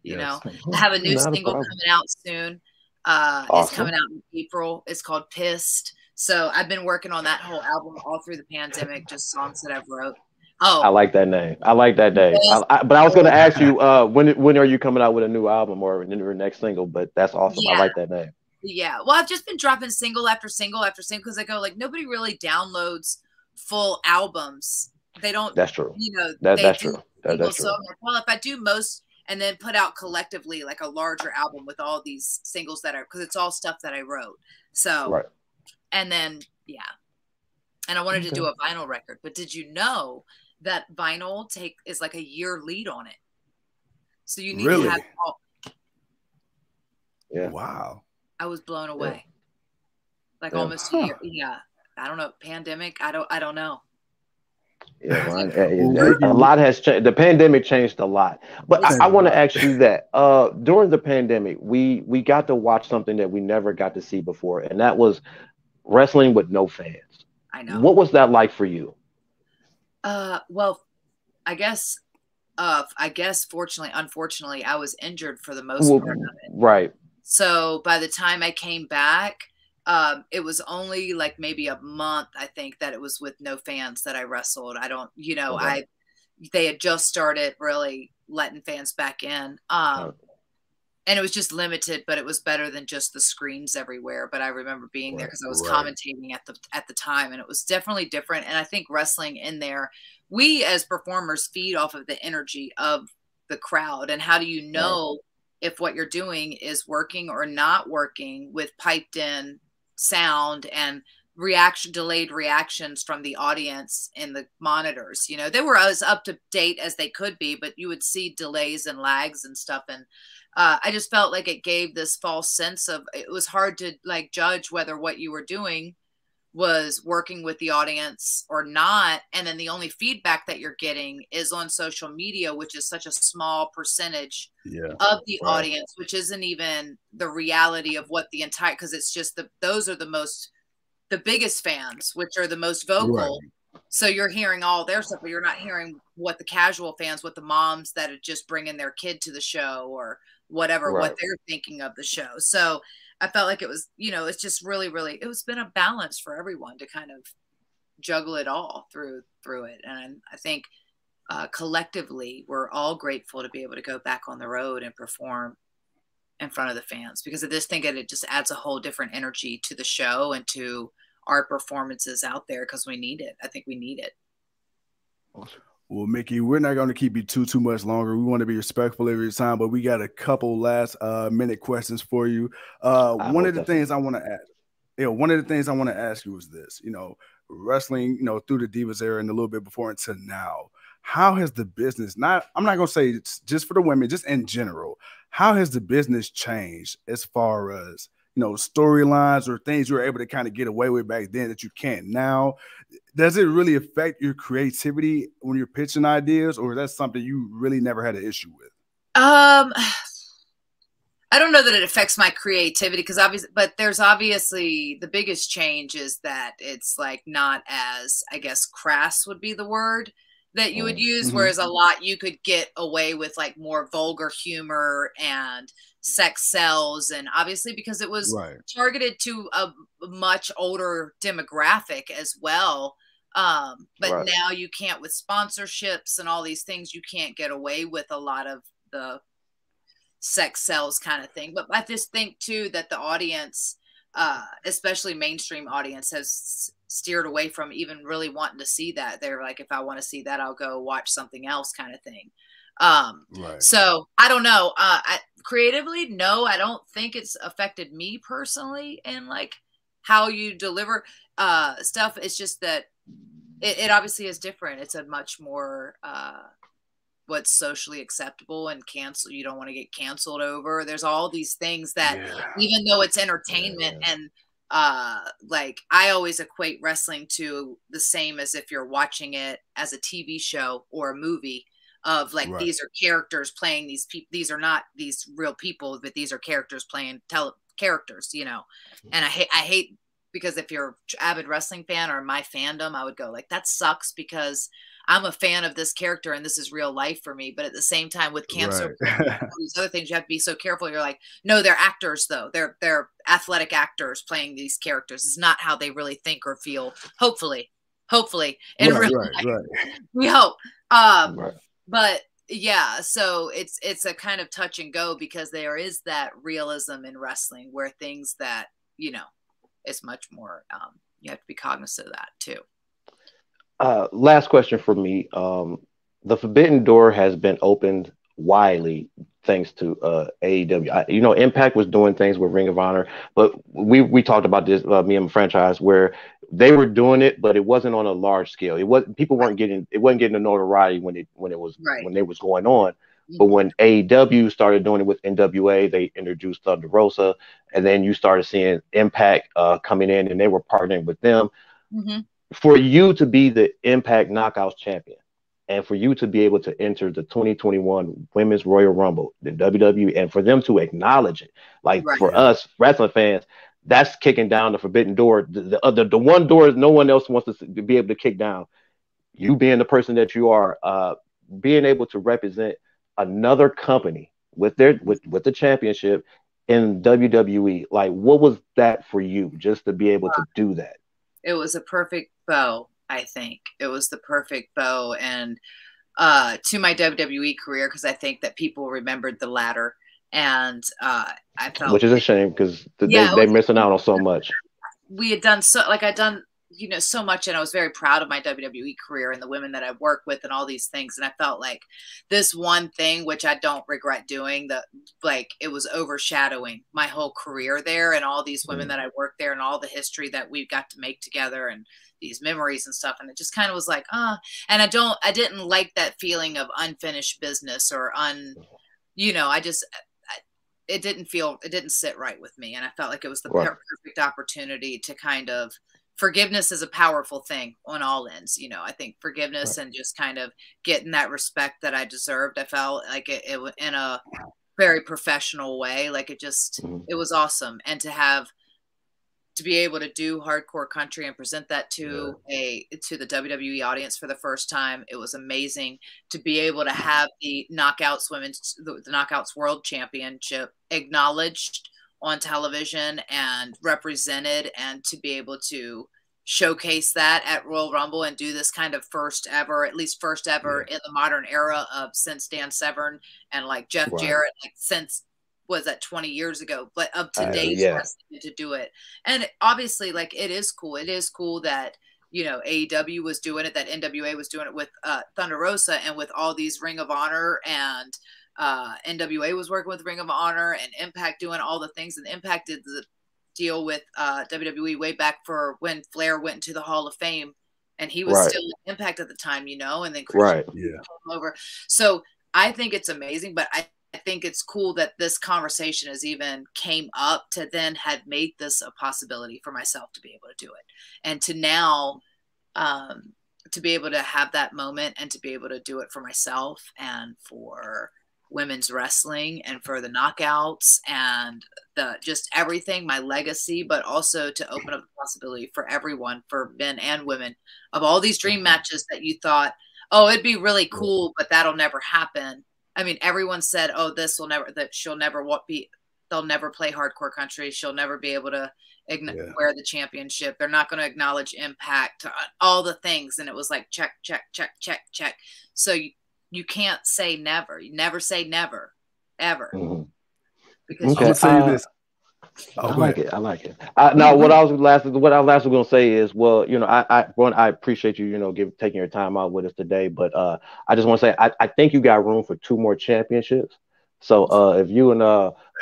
You know, I have a new single coming out soon. It's coming out in April. It's called Pissed. So I've been working on that whole album all through the pandemic, just songs that I've wrote. Oh, I like that name. I like that name. But I was going to ask you, when are you coming out with a new album or your next single? But that's awesome. Yeah. I like that name. Yeah. Well, I've just been dropping single after single after single because I go, like, nobody really downloads full albums. They don't. That's true. You know, that's true. That's true. So I'm like, well, if I do most and then put out collectively like a larger album with all these singles that are, because it's all stuff that I wrote. So, right. And then, yeah. And I wanted to do a vinyl record, but did you know that vinyl is like a year lead on it? So you need to have all. Yeah. Wow. I was blown away. Like almost a year. Yeah. I don't know. Pandemic. I don't know. Yeah, a lot has changed. The pandemic changed a lot. But I want to ask you that during the pandemic, we got to watch something that we never got to see before, and that was wrestling with no fans. I know. What was that like for you? Well, I guess fortunately, unfortunately, I was injured for the most part of it. Right. So by the time I came back, it was only like maybe a month, I think, that it was with no fans that I wrestled. I don't, you know, they had just started really letting fans back in. And it was just limited, but it was better than just the screens everywhere. But I remember being there because I was commentating at the time, and it was definitely different. And I think wrestling in there, we as performers feed off of the energy of the crowd. And how do you know if what you're doing is working or not working with piped in sound and delayed reactions from the audience in the monitors? You know, they were as up to date as they could be, but you would see delays and lags and stuff. And I just felt like it gave this false sense of, it was hard to like judge whether what you were doing was working with the audience or not. And then the only feedback that you're getting is on social media, which is such a small percentage of the audience, which isn't even the reality of what the entire, because it's just those are the biggest fans, which are the most vocal. So you're hearing all their stuff, but you're not hearing what the casual fans, what the moms that are just bringing their kid to the show or whatever, what they're thinking of the show. So I felt like it was, you know, it's just really, really, it's been a balance for everyone to kind of juggle it all through it. And I think collectively, we're all grateful to be able to go back on the road and perform in front of the fans, because I just think it just adds a whole different energy to the show and to our performances out there, because we need it. I think we need it. Well, Mickie, we're not going to keep you too much longer. We want to be respectful of your time, but we got a couple last minute questions for you. One of the things I want to ask you is this, you know, wrestling, you know, through the Divas era and a little bit before until now, how has the business, I'm not going to say it's just for the women, just in general, how has the business changed as far as, you know, storylines or things you were able to kind of get away with back then that you can't now? Does it really affect your creativity when you're pitching ideas, or is that something you really never had an issue with? I don't know that it affects my creativity, because there's obviously the biggest change is that it's like not as, I guess, crass would be the word that you would use, whereas a lot you could get away with like more vulgar humor and sex sells, and obviously because it was targeted to a much older demographic as well. But now you can't, with sponsorships and all these things, you can't get away with a lot of the sex sells kind of thing. But I just think too that the audience, especially mainstream audience, has steered away from even really wanting to see that. They're like, if I want to see that, I'll go watch something else kind of thing. So I don't know. Creatively, no, I don't think it's affected me personally and like how you deliver stuff. It's just that it obviously is different. It's a much more what's socially acceptable and cancel. You don't want to get canceled over. There's all these things that even though it's entertainment and like I always equate wrestling to the same as if you're watching it as a TV show or a movie. Of like, these are characters playing these people. These are not these real people, but these are characters playing characters, you know. And I hate because if you're an avid wrestling fan or my fandom, I would go like, that sucks because I'm a fan of this character and this is real life for me. But at the same time, with cancer, these other things, you have to be so careful. You're like, no, they're actors though. They're athletic actors playing these characters. It's not how they really think or feel. Hopefully, in real life. We hope. But yeah, so it's a kind of touch and go because there is that realism in wrestling where things that, you know, it's much more, you have to be cognizant of that too. Last question for me. The forbidden door has been opened widely thanks to AEW. You know, Impact was doing things with Ring of Honor, but we talked about this, me and my franchise, where they were doing it, but it wasn't on a large scale. It wasn't getting the notoriety when they was going on. But when AEW started doing it with NWA, they introduced Thunder Rosa, and then you started seeing Impact coming in, and they were partnering with them. For you to be the Impact Knockouts champion, and for you to be able to enter the 2021 Women's Royal Rumble, the WWE, and for them to acknowledge it, like for us wrestling fans, that's kicking down the forbidden door. The one door no one else wants to be able to kick down. You being the person that you are, being able to represent another company with the championship in WWE, like what was that for you, just to be able to do that? It was a perfect bow. I think it was the perfect bow and to my WWE career, because I think that people remembered the ladder, and I felt, which is a shame because they're missing out on so much. We had done I'd done, you know, so much, and I was very proud of my WWE career and the women that I worked with and all these things. And I felt like this one thing, which I don't regret doing, that like it was overshadowing my whole career there and all these women that I worked there and all the history that we got to make together and these memories and stuff. And it just kind of was like, and I didn't like that feeling of unfinished business or you know, it didn't sit right with me. And I felt like it was the perfect opportunity to kind of, forgiveness is a powerful thing on all ends. You know, I think forgiveness and just kind of getting that respect that I deserved. I felt like it in a very professional way. Like it just, it was awesome. And to be able to do hardcore country and present that to the WWE audience for the first time, it was amazing. To be able to have the Knockouts the Knockouts World Championship acknowledged on television and represented, and to be able to showcase that at Royal Rumble and do this kind of first ever in the modern era of since Dan Severn and like Jeff Jarrett, like since was that 20 years ago, but of today's wrestling to do it. And obviously, like it is cool that, you know, AEW was doing it, that NWA was doing it with Thunder Rosa and with all these Ring of Honor, and NWA was working with Ring of Honor, and Impact doing all the things. And Impact did the deal with WWE way back for when Flair went into the Hall of Fame, and he was still in Impact at the time, you know, and then Christian came over. So I think it's amazing, but I think it's cool that this conversation has even came up to then had made this a possibility for myself to be able to do it, and to now to be able to have that moment and to be able to do it for myself and for women's wrestling and for the Knockouts and just everything, my legacy, but also to open up the possibility for everyone, for men and women, of all these dream matches that you thought, oh, it'd be really cool, but that'll never happen. I mean, everyone said, oh, they'll never play hardcore country. She'll never be able to wear the championship. They're not going to acknowledge Impact, all the things. And it was like, check, check, check, check, check. So you can't say never. You never say never, ever. Because I'm going to tell you this. I like it. Now, what I was lastly going to say is, well, you know, I appreciate you, you know, taking your time out with us today. But I just want to say, I think you got room for 2 more championships. So if you and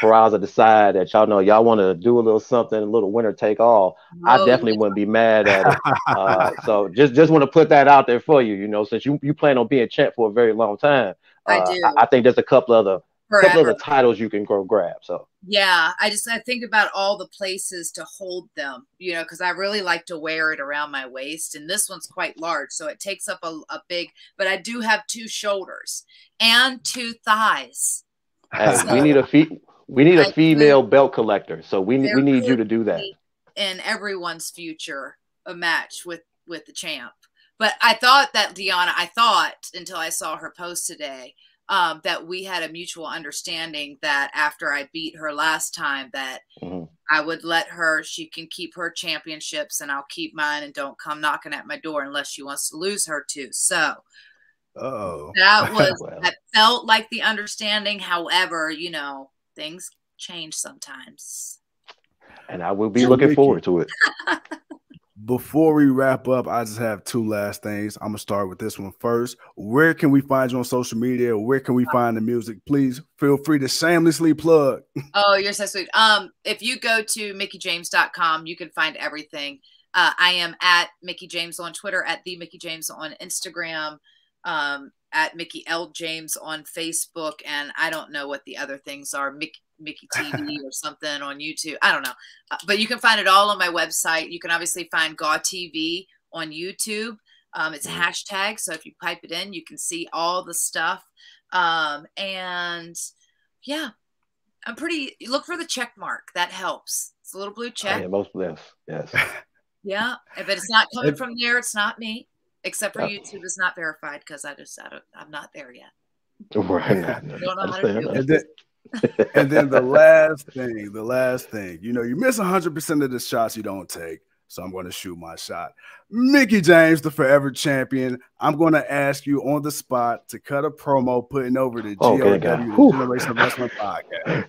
Purrazzo decide that y'all want to do a little something, a little winner take all, I definitely wouldn't be mad at it. So just want to put that out there for you, you know, since you plan on being champ for a very long time. I do. I think there's a couple other titles you can go grab. So yeah, I think about all the places to hold them, you know, because I really like to wear it around my waist, and this one's quite large, so it takes up a big. But I do have 2 shoulders and 2 thighs. Hey, so, we need a We need a female belt collector, so we need you to do that. In everyone's future, a match with the champ. But I thought that Deonna, until I saw her post today, that we had a mutual understanding that after I beat her last time, that I would let her, she can keep her championships and I'll keep mine, and don't come knocking at my door unless she wants to lose her too. So that was, that felt like the understanding. However, you know, things change sometimes. And I will be looking forward to it. Before we wrap up, I just have two last things. I'm going to start with this one first. Where can we find you on social media? Where can we find the music? Please feel free to shamelessly plug. Oh, you're so sweet. If you go to mickiejames.com, you can find everything. I am at Mickie James on Twitter, at the Mickie James on Instagram, at Mickie L. James on Facebook, and I don't know what the other things are, Mickie TV or something on YouTube. I don't know. But you can find it all on my website. You can obviously find Gaw TV on YouTube. It's a hashtag, so if you pipe it in, you can see all the stuff. And yeah, I'm pretty, look for the check mark. That helps. It's a little blue check. Yeah, most of yes. Yeah, if it's not coming from there, it's not me. Except for YouTube is not verified because I'm not there yet. Right. Don't know how to do it. And then the last thing, you know, you miss 100% of the shots you don't take. So I'm going to shoot my shot. Mickie James, the forever champion. I'm going to ask you on the spot to cut a promo putting over the GOW, the Generation of Wrestling podcast.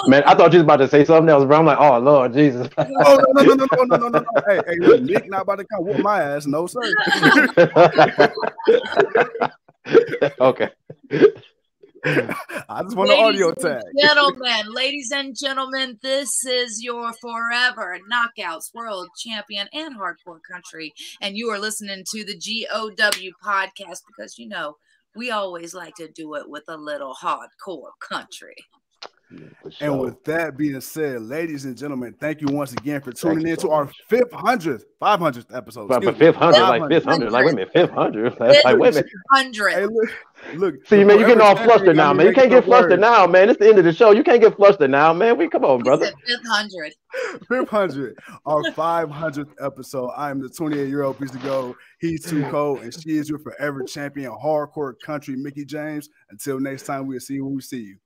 Man, I thought you was about to say something else, bro. I'm like, oh, Lord Jesus. Oh, no. Hey, look, Nick not about to come whoop my ass. No, sir. Okay. I just want an audio tag. Ladies and gentlemen, this is your forever Knockouts World Champion and Hardcore Country, and you are listening to the GOW podcast because, you know, we always like to do it with a little hardcore country. And with that being said, ladies and gentlemen, thank you once again for tuning in to our 500th episode. But 500, like 500, like wait a minute, 500. Like wait a minute. 100. Hey, look. See, man, you're getting all flustered now, man. You can't get flustered now, man. It's the end of the show. You can't get flustered now, man. Come on, brother. 500. 500. Our 500th episode. I am the 28-year-old piece of gold. He's too cold, and she is your forever champion, hardcore country, Mickie James. Until next time, we'll see you when we see you.